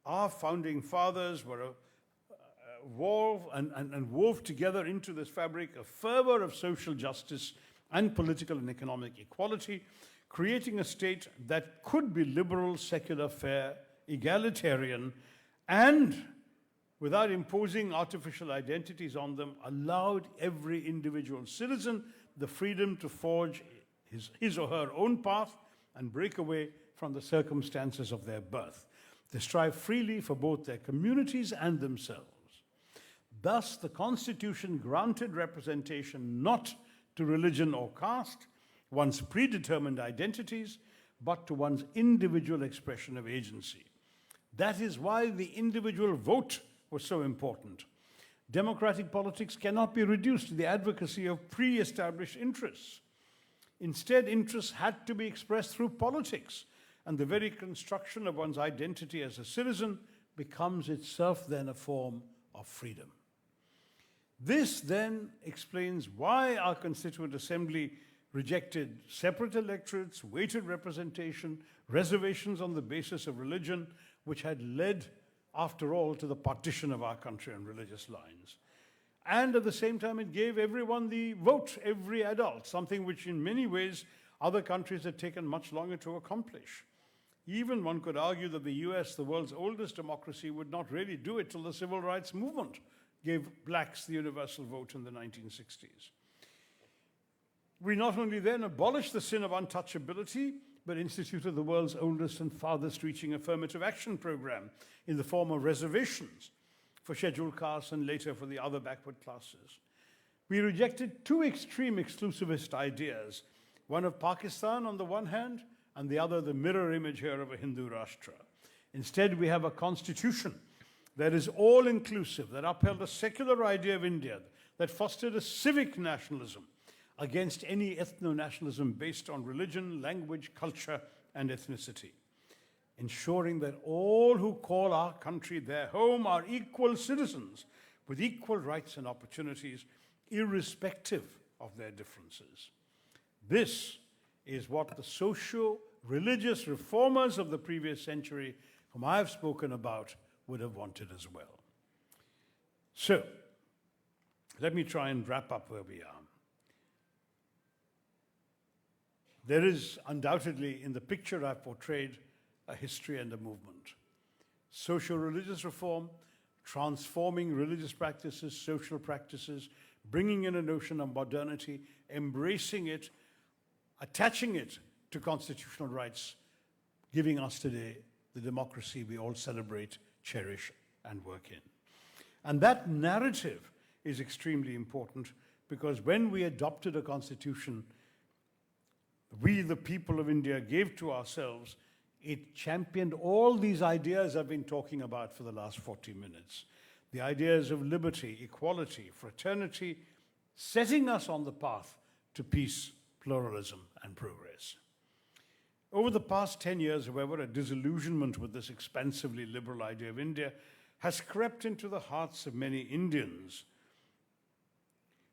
[SPEAKER 1] our founding fathers were wove together into this fabric a fervor of social justice and political and economic equality, creating a state that could be liberal, secular, fair, egalitarian, and without imposing artificial identities on them, allowed every individual citizen the freedom to forge his or her own path and break away from the circumstances of their birth. They strive freely for both their communities and themselves. Thus, the Constitution granted representation not to religion or caste, one's predetermined identities, but to one's individual expression of agency. That is why the individual vote was so important. Democratic politics cannot be reduced to the advocacy of pre-established interests. Instead, interests had to be expressed through politics, and the very construction of one's identity as a citizen becomes itself then a form of freedom. This then explains why our Constituent Assembly rejected separate electorates, weighted representation, reservations on the basis of religion, which had led, after all, to the partition of our country on religious lines. And at the same time, it gave everyone the vote, every adult, something which in many ways other countries had taken much longer to accomplish. Even one could argue that the US, the world's oldest democracy, would not really do it till the civil rights movement gave blacks the universal vote in the 1960s. We not only then abolished the sin of untouchability, but instituted the world's oldest and farthest reaching affirmative action program in the form of reservations for scheduled castes and later for the other backward classes. We rejected two extreme exclusivist ideas, one of Pakistan on the one hand, and the other the mirror image here of a Hindu Rashtra. Instead, we have a constitution that is all-inclusive, that upheld a secular idea of India, that fostered a civic nationalism against any ethno-nationalism based on religion, language, culture, and ethnicity, ensuring that all who call our country their home are equal citizens with equal rights and opportunities, irrespective of their differences. This is what the socio-religious reformers of the previous century, whom I have spoken about, would have wanted as well. So, let me try and wrap up where we are. There is undoubtedly, in the picture I've portrayed, a history and a movement. Socio-religious reform, transforming religious practices, social practices, bringing in a notion of modernity, embracing it, attaching it to constitutional rights, giving us today the democracy we all celebrate, cherish, and work in. And that narrative is extremely important because when we adopted a constitution, we, the people of India, gave to ourselves, it championed all these ideas I've been talking about for the last 40 minutes. The ideas of liberty, equality, fraternity, setting us on the path to peace, pluralism, and progress. Over the past 10 years, however, a disillusionment with this expansively liberal idea of India has crept into the hearts of many Indians,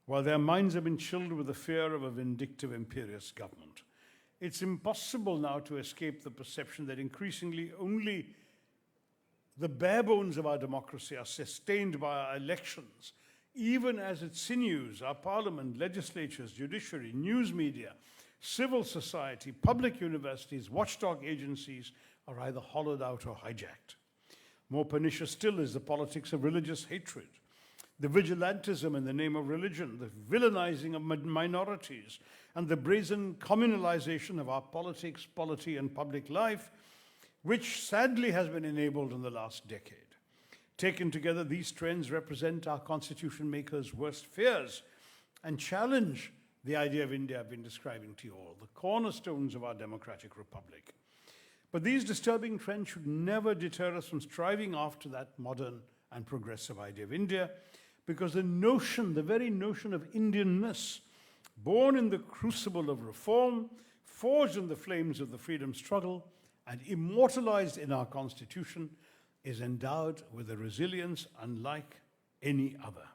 [SPEAKER 1] while their minds have been chilled with the fear of a vindictive imperious government. It's impossible now to escape the perception that increasingly only the bare bones of our democracy are sustained by our elections, even as it sinews our parliament, legislatures, judiciary, news media, civil society, public universities, watchdog agencies are either hollowed out or hijacked. More pernicious still is the politics of religious hatred, the vigilantism in the name of religion, the villainizing of minorities, and the brazen communalization of our politics, polity, and public life, which sadly has been enabled in the last decade. Taken together, these trends represent our constitution makers' worst fears and challenge the idea of India I've been describing to you all, the cornerstones of our democratic republic. But these disturbing trends should never deter us from striving after that modern and progressive idea of India, because the notion, the very notion of Indianness, born in the crucible of reform, forged in the flames of the freedom struggle, and immortalized in our constitution, is endowed with a resilience unlike any other.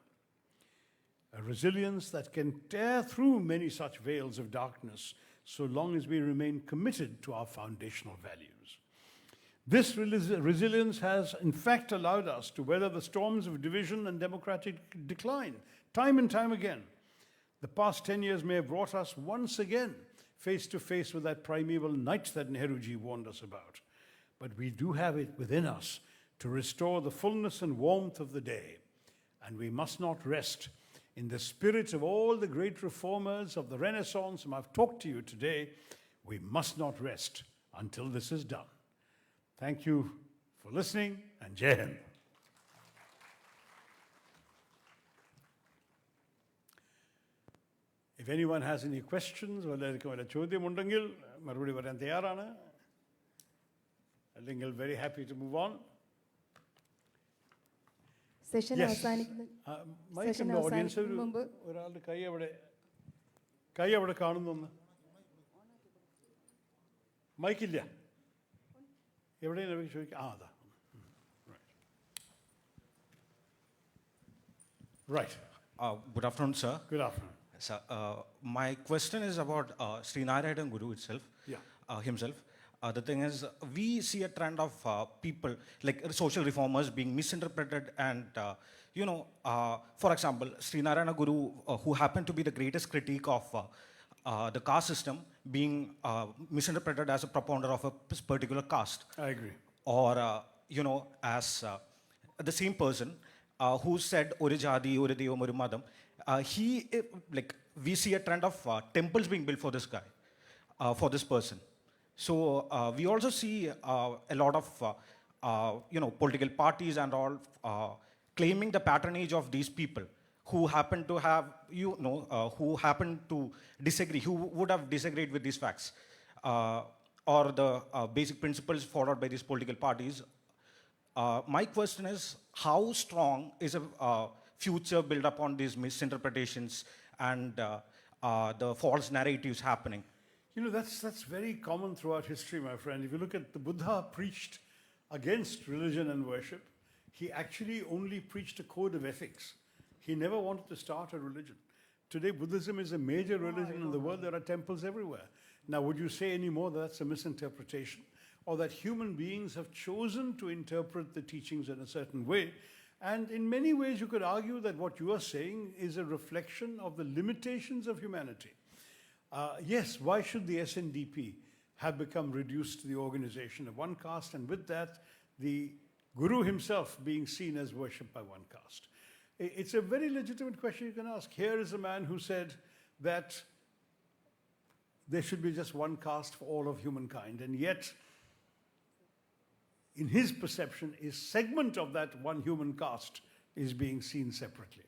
[SPEAKER 1] A resilience that can tear through many such veils of darkness so long as we remain committed to our foundational values. This resilience has, in fact, allowed us to weather the storms of division and democratic decline, time and time again. The past 10 years may have brought us once again face to face with that primeval night that Nehruji warned us about. But we do have it within us to restore the fullness and warmth of the day. And we must not rest in the spirit of all the great reformers of the Renaissance whom I've talked to you today. We must not rest until this is done. Thank you for listening, and Jai Hind. If anyone has any questions, very happy to move on.
[SPEAKER 2] Session
[SPEAKER 1] Yes.
[SPEAKER 2] Session
[SPEAKER 1] audience
[SPEAKER 2] മുമ്പ്
[SPEAKER 1] ഒരാളുടെ കൈ അവിടെ കാണുന്നു. മൈക്കില്ല എവിടെയാണ് ചോദിക്കാം? അതാ. Right.
[SPEAKER 3] Good afternoon, sir.
[SPEAKER 1] Good afternoon.
[SPEAKER 3] Sir, my question is about Srinarayan Guru itself, himself. The thing is, we see a trend of people, like social reformers, being misinterpreted and, for example, Srinarayan Guru, who happened to be the greatest critique of the caste system, being misinterpreted as a propounder of a particular caste.
[SPEAKER 1] I agree.
[SPEAKER 3] Or, as the same person who said, Ore jadi, ore devam, ore madam, we see a trend of temples being built for this guy, for this person. So we also see a lot of, political parties and all claiming the patronage of these people who happen to have, who happen to disagree, who would have disagreed with these facts or the basic principles followed by these political parties. My question is, how strong is a future built upon these misinterpretations and the false narratives happening?
[SPEAKER 1] That's very common throughout history, my friend. If you look at the Buddha preached against religion and worship, he actually only preached a code of ethics. He never wanted to start a religion. Today, Buddhism is a major religion in the world. There are temples everywhere. Now, would you say anymore that that's a misinterpretation? Or that human beings have chosen to interpret the teachings in a certain way? And in many ways, you could argue that what you are saying is a reflection of the limitations of humanity. Yes, why should the SNDP have become reduced to the organization of one caste, and with that, the Guru himself being seen as worshipped by one caste? It's a very legitimate question you can ask. Here is a man who said that there should be just one caste for all of humankind, and yet, in his perception, a segment of that one human caste is being seen separately.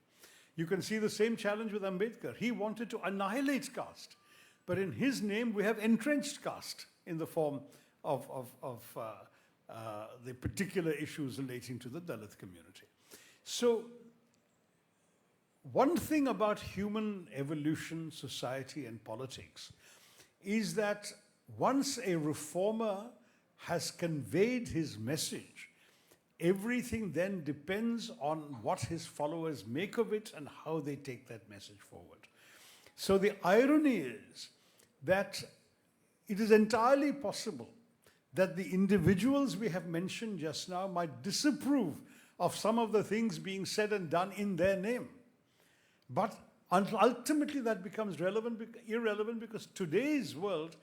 [SPEAKER 1] You can see the same challenge with Ambedkar. He wanted to annihilate caste. But in his name, we have entrenched caste in the form of the particular issues relating to the Dalit community. So, one thing about human evolution, society, and politics is that once a reformer has conveyed his message, everything then depends on what his followers make of it and how they take that message forward. So the irony is that it is entirely possible that the individuals we have mentioned just now might disapprove of some of the things being said and done in their name. But ultimately that becomes irrelevant because today's world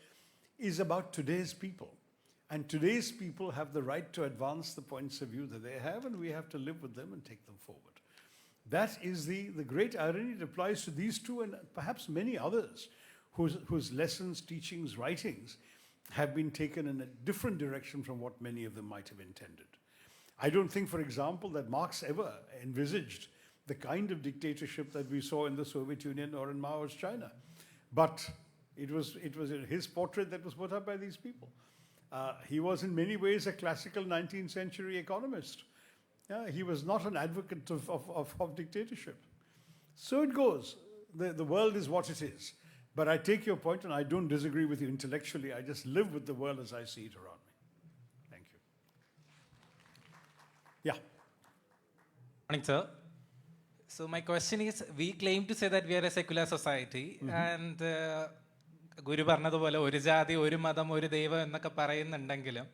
[SPEAKER 1] is about today's people. And today's people have the right to advance the points of view that they have, and we have to live with them and take them forward. That is the great irony. It applies to these two and perhaps many others whose lessons, teachings, writings have been taken in a different direction from what many of them might have intended. I don't think, for example, that Marx ever envisaged the kind of dictatorship that we saw in the Soviet Union or in Mao's China. But it was his portrait that was put up by these people. He was in many ways a classical 19th century economist. He was not an advocate of dictatorship. So it goes. The world is what it is. But I take your point, and I don't disagree with you intellectually. I just live with the world as I see it around me. Thank you. Yeah.
[SPEAKER 4] Morning, sir. So my question is, we claim to say that we are a secular society, and Guru പറഞ്ഞതുപോലെ ഒരു ജാതി ഒരു മതം ഒരു ദൈവം എന്നൊക്കെ പറയുന്നുണ്ടെങ്കിലും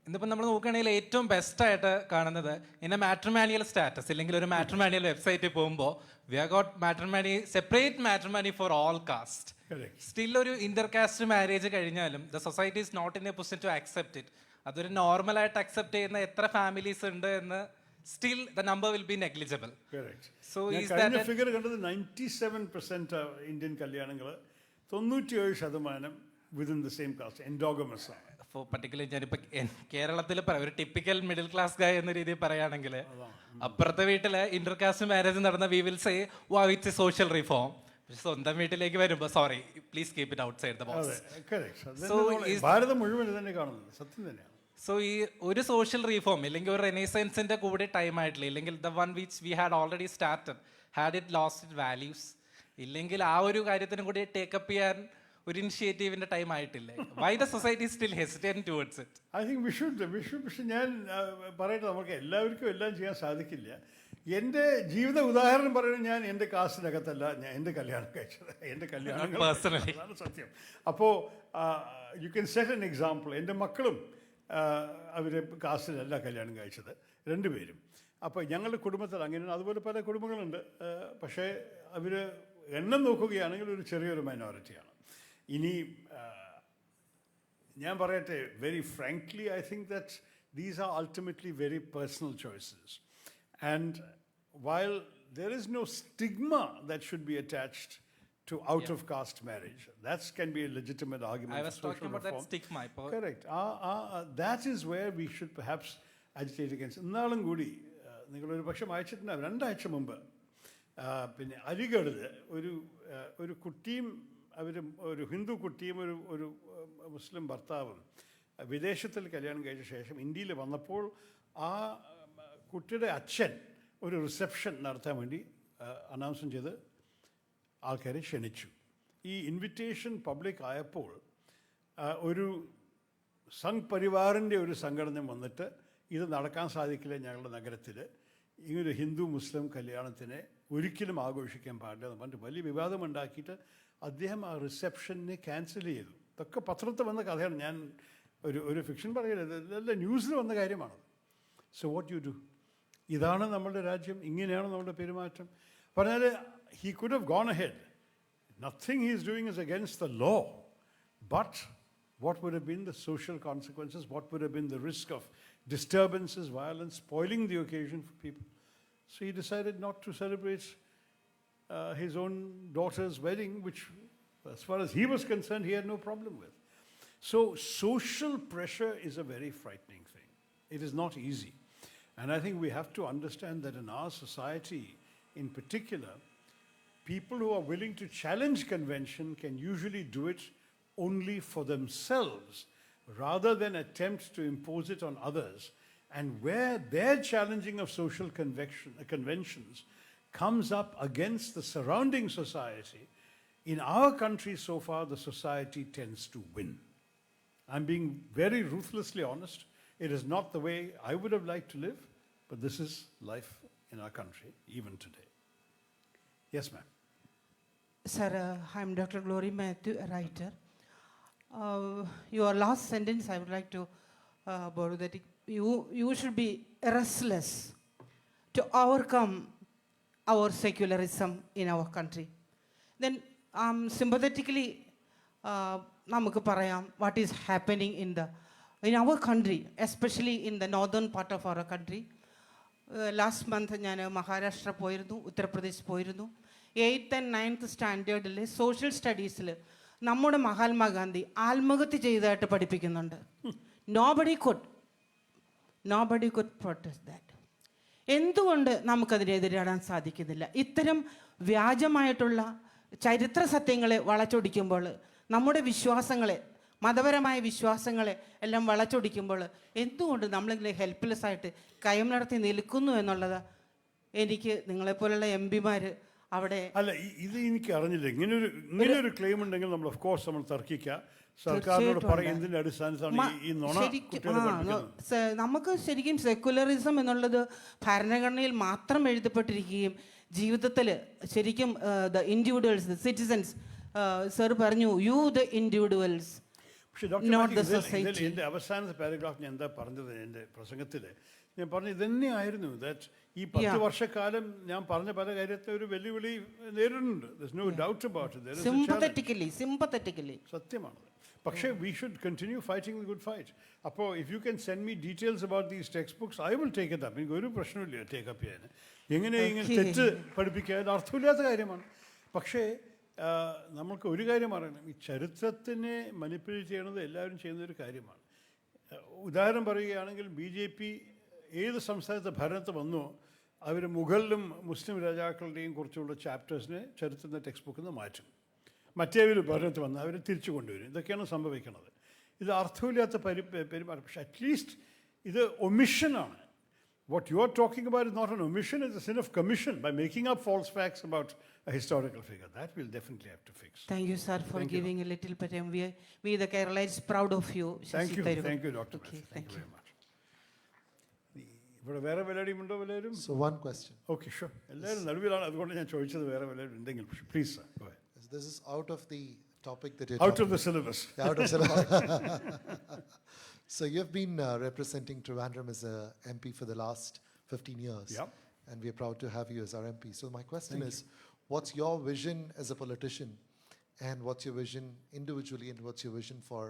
[SPEAKER 4] ഇന്നിപ്പോൾ നമ്മൾ നോക്കുകയാണെങ്കിൽ ഏറ്റവും ബെസ്റ്റായിട്ട് കാണുന്നത് ഇന്ന മാട്രിമാനിയൽ സ്റ്റാറ്റസ് ഇല്ലെങ്കിൽ ഒരു മാട്രിമാനിയൽ വെബ്സൈറ്റിൽ പോകുമ്പോൾ we have got matrimony separate matrimony for all caste. Still ഒരു ഇന്റർകാസ്റ്റ് മാരേജ് കഴിഞ്ഞാലും the society is not in a position to accept it. അതൊരു നോർമലായിട്ട് അക്സെപ്റ്റ് ചെയ്യുന്ന എത്ര ഫാമിലീസ് ഉണ്ട് എന്ന് still the number will be negligible.
[SPEAKER 1] Correct.
[SPEAKER 4] So is
[SPEAKER 1] that
[SPEAKER 4] that
[SPEAKER 1] figure കണ്ടത് 97% Indian കല്യാണങ്ങൾ 97% within the same caste, endogamous ആണ്.
[SPEAKER 4] For particularly ഞാനിപ്പോൾ കേരളത്തിൽ ഒരു ടിപ്പിക്കൽ മിഡിൽ ക്ലാസ് ഗായ് എന്ന രീതിയിൽ പറയുകയാണെങ്കിൽ അപ്പുറത്തെ വീട്ടിൽ ഇന്റർകാസ്റ്റ് മാരേജ് നടന്ന we will say wow it's a social reform. പക്ഷെ സ്വന്തം വീട്ടിലേക്ക് വരുമ്പോൾ sorry please keep it outside the box.
[SPEAKER 1] ഭാരതം മുഴുവൻ തന്നെ കാണുന്നത് സത്യം തന്നെയാണ്.
[SPEAKER 4] സോ ഈ ഒരു സോഷ്യൽ റീഫോം ഇല്ലെങ്കിൽ ഒരു റെനൈസൻസിന്റെ കൂടെ ടൈം ആയിട്ടില്ല, ഇല്ലെങ്കിൽ the one which we had already started had it lost it values, ഇല്ലെങ്കിൽ ആ ഒരു കാര്യത്തിനും കൂടി ടേക്കപ്പ് ചെയ്യാൻ ഒരു ഇനിഷ്യേറ്റീവിന്റെ ടൈം ആയിട്ടില്ലേ? Why the society still hesitate towards it?
[SPEAKER 1] I think we should പക്ഷെ ഞാൻ പറയട്ടെ, നമുക്ക് എല്ലാവർക്കും എല്ലാം ചെയ്യാൻ സാധിക്കില്ല. എൻ്റെ ജീവിത ഉദാഹരണം പറയുന്നത്, ഞാൻ എൻ്റെ കാസ്റ്റിനകത്തല്ല ഞാൻ എൻ്റെ കല്യാണം കഴിച്ചത്. എൻ്റെ കല്യാണം അതാണ് സത്യം. അപ്പോൾ you can set an example. എൻ്റെ മക്കളും അവർ കാസ്റ്റിലല്ല കല്യാണം കഴിച്ചത്, രണ്ടുപേരും. അപ്പോൾ ഞങ്ങളുടെ കുടുംബത്തിൽ അങ്ങനെയാണ്. അതുപോലെ പല കുടുംബങ്ങളുണ്ട്. പക്ഷേ അവർ എണ്ണം നോക്കുകയാണെങ്കിൽ ഒരു ചെറിയൊരു മൈനോറിറ്റിയാണ്. ഇനി ഞാൻ പറയട്ടെ, very frankly I think that these are ultimately very personal choices. And while there is no stigma that should be attached to out-of-caste marriage. That can be a legitimate argument.
[SPEAKER 4] I was talking about that stigma.
[SPEAKER 1] Correct. That is where we should perhaps agitate against. ഇന്നാളും കൂടി നിങ്ങളൊരു പക്ഷം അയച്ചിട്ടുണ്ടാവും, 2 ആഴ്ച മുമ്പ് പിന്നെ അലിഗഡിൽ ഒരു കുട്ടിയും ഒരു ഹിന്ദു കുട്ടിയും ഒരു മുസ്ലിം ഭർത്താവും വിദേശത്തിൽ കല്യാണം കഴിച്ച ശേഷം ഇന്ത്യയിൽ വന്നപ്പോൾ ആ കുട്ടിയുടെ അച്ഛൻ ഒരു റിസപ്ഷൻ നടത്താൻ വേണ്ടി അനൗൺസ്മെൻറ്റ് ചെയ്ത് ആൾക്കാരെ ക്ഷണിച്ചു. ഈ ഇൻവിറ്റേഷൻ പബ്ലിക് ആയപ്പോൾ ഒരു സംഘ് പരിവാറിൻ്റെ ഒരു സംഘടന വന്നിട്ട് ഇത് നടക്കാൻ സാധിക്കില്ല ഞങ്ങളുടെ നഗരത്തിൽ, ഇങ്ങനൊരു ഹിന്ദു മുസ്ലിം കല്യാണത്തിനെ ഒരിക്കലും ആഘോഷിക്കാൻ പാടില്ല എന്ന് പറഞ്ഞിട്ട് വലിയ വിവാദമുണ്ടാക്കിയിട്ട് അദ്ദേഹം ആ റിസപ്ഷനെ ക്യാൻസൽ ചെയ്തു. ഇതൊക്കെ പത്രത്തിൽ വന്ന കഥയാണ്, ഞാൻ ഒരു ഫിക്ഷൻ പറയരുത്, ഇതെല്ലാം ന്യൂസിൽ വന്ന കാര്യമാണ്. So what you do? ഇതാണ് നമ്മളുടെ രാജ്യം, ഇങ്ങനെയാണ് നമ്മളുടെ പെരുമാറ്റം. പറഞ്ഞാൽ he could have gone ahead. Nothing he is doing is against the law. But what would have been the social consequences? What would have been the risk of disturbances, violence, spoiling the occasion for people? So he decided not to celebrate his own daughter's wedding, which, as far as he was concerned, he had no problem with. So social pressure is a very frightening thing. It is not easy. And I think we have to understand that in our society, in particular, people who are willing to challenge convention can usually do it only for themselves rather than attempt to impose it on others. And where their challenging of social conventions comes up against the surrounding society, in our country so far, the society tends to win. I'm being very ruthlessly honest. It is not the way I would have liked to live, but this is life in our country, even today. Yes, ma'am.
[SPEAKER 5] Sir, I'm Dr. Glory Matthew, a writer. Your last sentence, I would like to borrow that you should be restless to overcome our secularism in our country. Then sympathetically, നമുക്ക് പറയാം what is happening in the in our country, especially in the northern part of our country. Last month ഞാൻ മഹാരാഷ്ട്ര പോയിരുന്നു, ഉത്തർപ്രദേശ് പോയിരുന്നു. 8th and 9th സ്റ്റാൻഡേർഡിൽ social സ്റ്റഡീസിൽ നമ്മുടെ മഹാത്മാഗാന്ധി ആത്മഹത്യ ചെയ്തതായിട്ട് പഠിപ്പിക്കുന്നുണ്ട്. Nobody could protest that. എന്തുകൊണ്ട് നമുക്കതിനെതിരിടാൻ സാധിക്കുന്നില്ല? ഇത്തരം വ്യാജമായിട്ടുള്ള ചരിത്ര സത്യങ്ങളെ വളച്ചൊടിക്കുമ്പോൾ, നമ്മുടെ വിശ്വാസങ്ങളെ, മതപരമായ വിശ്വാസങ്ങളെ എല്ലാം വളച്ചൊടിക്കുമ്പോൾ എന്തുകൊണ്ട് നമ്മളിങ്ങനെ ഹെൽപ്ലെസ് ആയിട്ട് കയം നടത്തി നിൽക്കുന്നു എന്നുള്ളത് എനിക്ക് നിങ്ങളെപ്പോലുള്ള എം പിമാർ അവിടെ
[SPEAKER 1] അല്ല, ഇത് എനിക്ക് അറിഞ്ഞില്ല. ഇങ്ങനൊരു ക്ലെയിം ഉണ്ടെങ്കിൽ നമ്മൾ ഓഫ് കോഴ്സ് നമ്മൾ തർക്കിക്കുക. സർക്കാരിനോട് പറയുന്നതിന്റെ അടിസ്ഥാനത്താണ് ഈ നുണ കുട്ടികളെ പഠിപ്പിക്കുന്നത്.
[SPEAKER 5] നമുക്ക് ശരിക്കും സെക്കുലറിസം എന്നുള്ളത് ഭരണഘടനയിൽ മാത്രം എഴുതപ്പെട്ടിരിക്കുകയും ജീവിതത്തിൽ ശരിക്കും the individuals, the citizens, sir പറഞ്ഞു യു ദ ഇൻഡിവിജ്വൽസ്,
[SPEAKER 1] പക്ഷേ എൻ്റെ അവസാനത്തെ പാരഗ്രാഫ് ഞാൻ എന്താ പറഞ്ഞത് എൻ്റെ പ്രസംഗത്തിൽ, ഞാൻ പറഞ്ഞു ഇതന്നെയായിരുന്നു. ദാറ്റ് ഈ 10 വർഷക്കാലം ഞാൻ പറഞ്ഞ പല കാര്യത്തെ ഒരു വെല്ലുവിളി നേരിടുന്നുണ്ട്. There's no doubt about it. There is a challenge.
[SPEAKER 5] Sympathetically.
[SPEAKER 1] സത്യമാണ്. പക്ഷേ we should continue fighting the good fight. അപ്പോൾ if you can send me details about these textbooks, I will take it up. എനിക്ക് ഒരു പ്രശ്നമില്ല take up ചെയ്യാൻ. ഇങ്ങനെ തെറ്റ് പഠിപ്പിക്കാൻ അർത്ഥമില്ലാത്ത കാര്യമാണ്. പക്ഷേ നമുക്ക് ഒരു കാര്യം അറിയണം, ഈ ചരിത്രത്തിനെ മനിപ്പുലേറ്റ് ചെയ്യണത് എല്ലാവരും ചെയ്യുന്നൊരു കാര്യമാണ്. ഉദാഹരണം പറയുകയാണെങ്കിൽ BJP ഏത് സംസ്ഥാനത്തെ ഭരണത്ത് വന്നോ അവർ മുഗളിലും മുസ്ലിം രാജാക്കളുടെയും കുറിച്ചുള്ള ചാപ്റ്റേഴ്സിനെ ചരിത്രത്തിൻ്റെ ടെക്സ്റ്റ് ബുക്കിൽ നിന്ന് മാറ്റും. മറ്റേവർ ഭരണത്ത് വന്ന് അവർ തിരിച്ചു കൊണ്ടുവരും. ഇതൊക്കെയാണ് സംഭവിക്കുന്നത്. ഇത് അർത്ഥമില്ലാത്ത പെരുമാറ്റം. പക്ഷേ അറ്റ്ലീസ്റ്റ് ഇത് ഒമിഷനാണ്. What you are talking about is not an omission, it's a sin of commission by making up false facts about a historical figure. That we'll definitely have to fix.
[SPEAKER 5] Thank you, sir, for giving a little bit. We the Keralites proud of you.
[SPEAKER 1] Thank you, Dr.
[SPEAKER 5] Okay,
[SPEAKER 1] thank you very much. ഇവിടെ വേറെ വല്ലതും ഉണ്ടോ വല്ലവരും?
[SPEAKER 6] So one question.
[SPEAKER 1] Okay, sure. എല്ലാവരും നടുവിലാണ്, അതുകൊണ്ട് ഞാൻ ചോദിച്ചത് വേറെ വല്ലതും ഉണ്ടെങ്കിൽ. Please, sir, go ahead.
[SPEAKER 6] This is out of the topic that you're
[SPEAKER 1] Out of the syllabus.
[SPEAKER 6] Yeah, out of syllabus. So you've been representing Trivandrum as a MP for the last 15 years.
[SPEAKER 1] Yep.
[SPEAKER 6] And we're proud to have you as our MP. So my question is, what's your vision as a politician? And what's your vision individually? And what's your vision for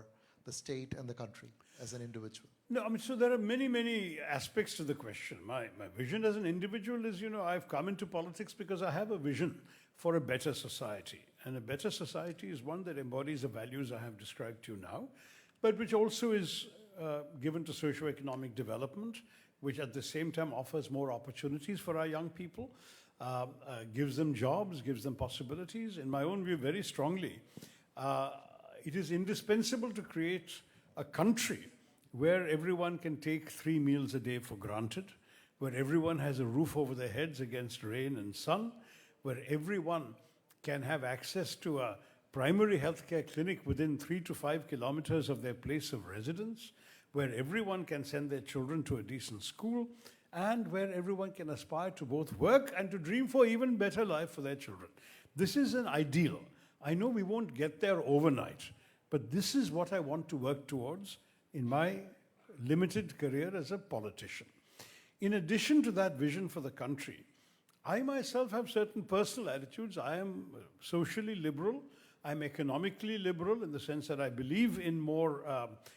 [SPEAKER 6] the state and the country as an individual?
[SPEAKER 1] No, I mean, so there are many aspects to the question. My vision as an individual is, I've come into politics because I have a vision for a better society. And a better society is one that embodies the values I have described to you now, but which also is given to socio-economic development, which at the same time offers more opportunities for our young people, gives them jobs, gives them possibilities. In my own view, very strongly, it is indispensable to create a country where everyone can take 3 meals a day for granted, where everyone has a roof over their heads against rain and sun, where everyone can have access to a primary healthcare clinic within 3 to 5 kilometers of their place of residence, where everyone can send their children to a decent school, and where everyone can aspire to both work and to dream for even better life for their children. This is an ideal. I know we won't get there overnight, but this is what I want to work towards in my limited career as a politician. In addition to that vision for the country, I myself have certain personal attitudes. I am socially liberal. I'm economically liberal in the sense that I believe in more,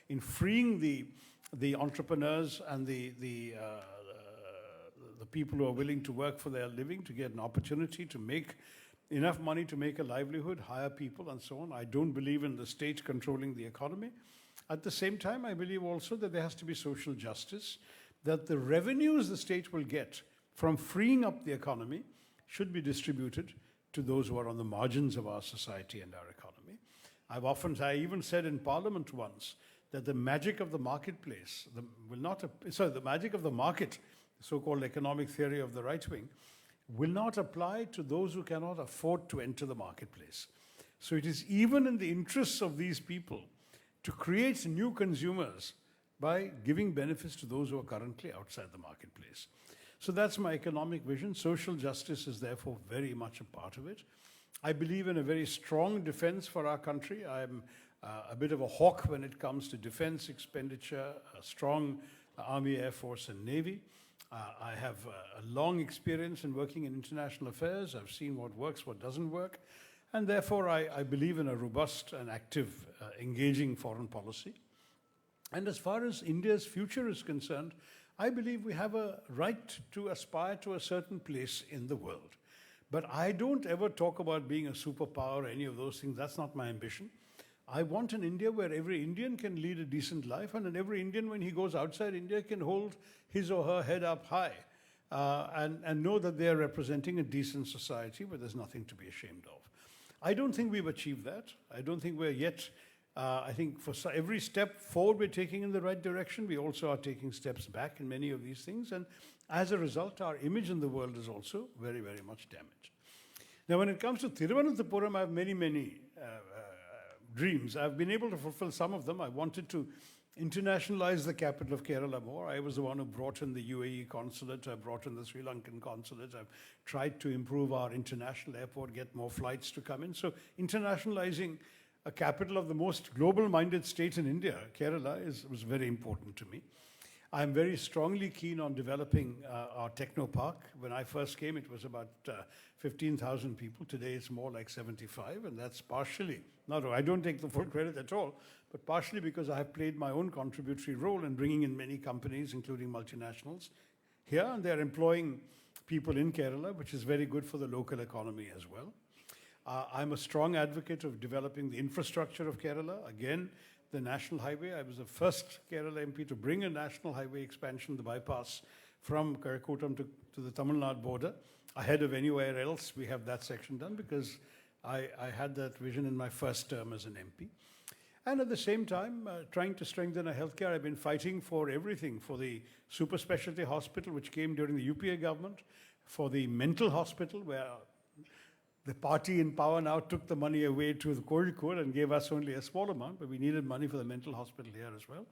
[SPEAKER 1] in freeing the entrepreneurs and the people who are willing to work for their living to get an opportunity to make enough money to make a livelihood, hire people and so on. I don't believe in the state controlling the economy. At the same time, I believe also that there has to be social justice, that the revenues the state will get from freeing up the economy should be distributed to those who are on the margins of our society and our economy. I even said in Parliament once that the magic of the marketplace the magic of the market, the so-called economic theory of the right wing, will not apply to those who cannot afford to enter the marketplace. So it is even in the interests of these people to create new consumers by giving benefits to those who are currently outside the marketplace. So that's my economic vision. Social justice is therefore very much a part of it. I believe in a very strong defense for our country. I'm a bit of a hawk when it comes to defense expenditure, a strong Army, Air Force, and Navy. I have a long experience in working in international affairs. I've seen what works, what doesn't work. And therefore, I believe in a robust and active, engaging foreign policy. And as far as India's future is concerned, I believe we have a right to aspire to a certain place in the world. But I don't ever talk about being a superpower or any of those things. That's not my ambition. I want an India where every Indian can lead a decent life, and every Indian, when he goes outside India, can hold his or her head up high and know that they are representing a decent society where there's nothing to be ashamed of. I don't think we've achieved that. I don't think we're yet. I think for every step forward we're taking in the right direction, we also are taking steps back in many of these things. And as a result, our image in the world is also very, very much damaged. Now, when it comes to Thiruvananthapuram, I have many, many dreams. I've been able to fulfill some of them. I wanted to internationalize the capital of Kerala more. I was the one who brought in the UAE consulate. I brought in the Sri Lankan consulate. I've tried to improve our international airport, get more flights to come in. So internationalizing a capital of the most global-minded state in India, Kerala, was very important to me. I'm very strongly keen on developing our techno park. When I first came, it was about 15,000 people. Today, it's more like 75, and that's partially, I don't take the full credit at all, but partially because I have played my own contributory role in bringing in many companies, including multinationals, here, and they're employing people in Kerala, which is very good for the local economy as well. I'm a strong advocate of developing the infrastructure of Kerala. Again, the national highway. I was the first Kerala MP to bring a national highway expansion, the bypass from Karakotam to the Tamil Nadu border. Ahead of anywhere else, we have that section done because I had that vision in my first term as an MP. And at the same time, trying to strengthen our healthcare. I've been fighting for everything, for the super specialty hospital, which came during the UPA government, for the mental hospital, where the party in power now took the money away to the Kozhikode and gave us only a small amount, but we needed money for the mental hospital here as well.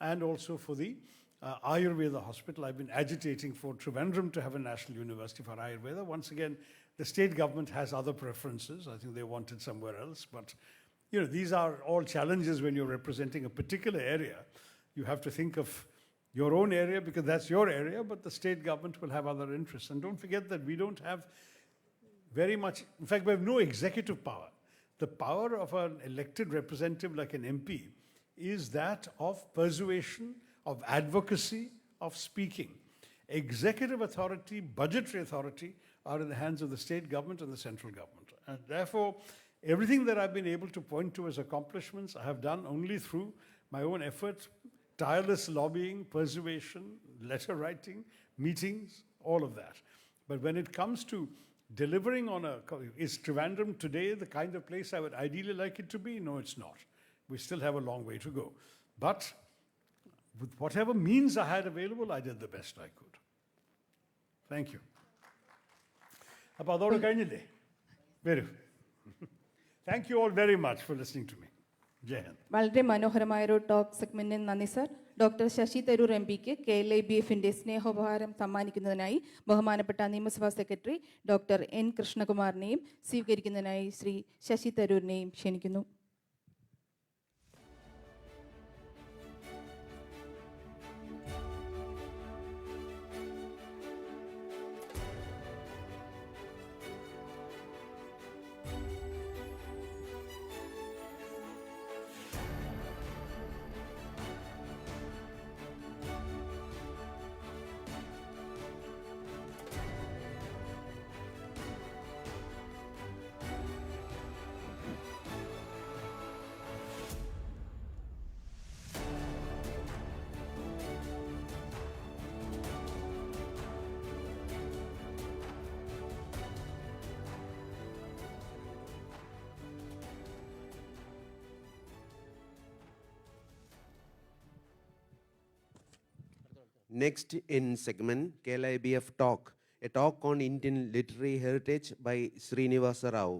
[SPEAKER 1] And also for the Ayurveda hospital. I've been agitating for Trivandrum to have a national university for Ayurveda. Once again, the state government has other preferences. I think they want it somewhere else. But these are all challenges when you're representing a particular area. You have to think of your own area because that's your area, but the state government will have other interests. And don't forget that we don't have very much, in fact, we have no executive power. The power of an elected representative like an MP is that of persuasion, of advocacy, of speaking. Executive authority, budgetary authority are in the hands of the state government and the central government. And therefore, everything that I've been able to point to as accomplishments, I have done only through my own efforts, tireless lobbying, persuasion, letter writing, meetings, all of that. But when it comes to delivering on is Trivandrum today the kind of place I would ideally like it to be? No, it's not. We still have a long way to go. But with whatever means I had available, I did the best I could. Thank you. Very. Thank you all very much for listening to me. Jai Hind.
[SPEAKER 2] വളരെ മനോഹരമായ ഒരു talk സെഗ്മെന്റിന് നന്ദി sir. Doctor Shashi Tharoor എം പിക്ക് KLIBF-ന്റെ സ്നേഹോപഹാരം സമ്മാനിക്കുന്നതിനായി ബഹുമാനപ്പെട്ട നിയമസഭാ സെക്രട്ടറി ഡോക്ടർ N. കൃഷ്ണകുമാറിനെയും സ്വീകരിക്കുന്നതിനായി ശ്രീ ശശി തരൂരിനെയും ക്ഷണിക്കുന്നു.
[SPEAKER 7] Next in segment, KLIBF Talk, a talk on Indian literary heritage by Srinivasa Rao.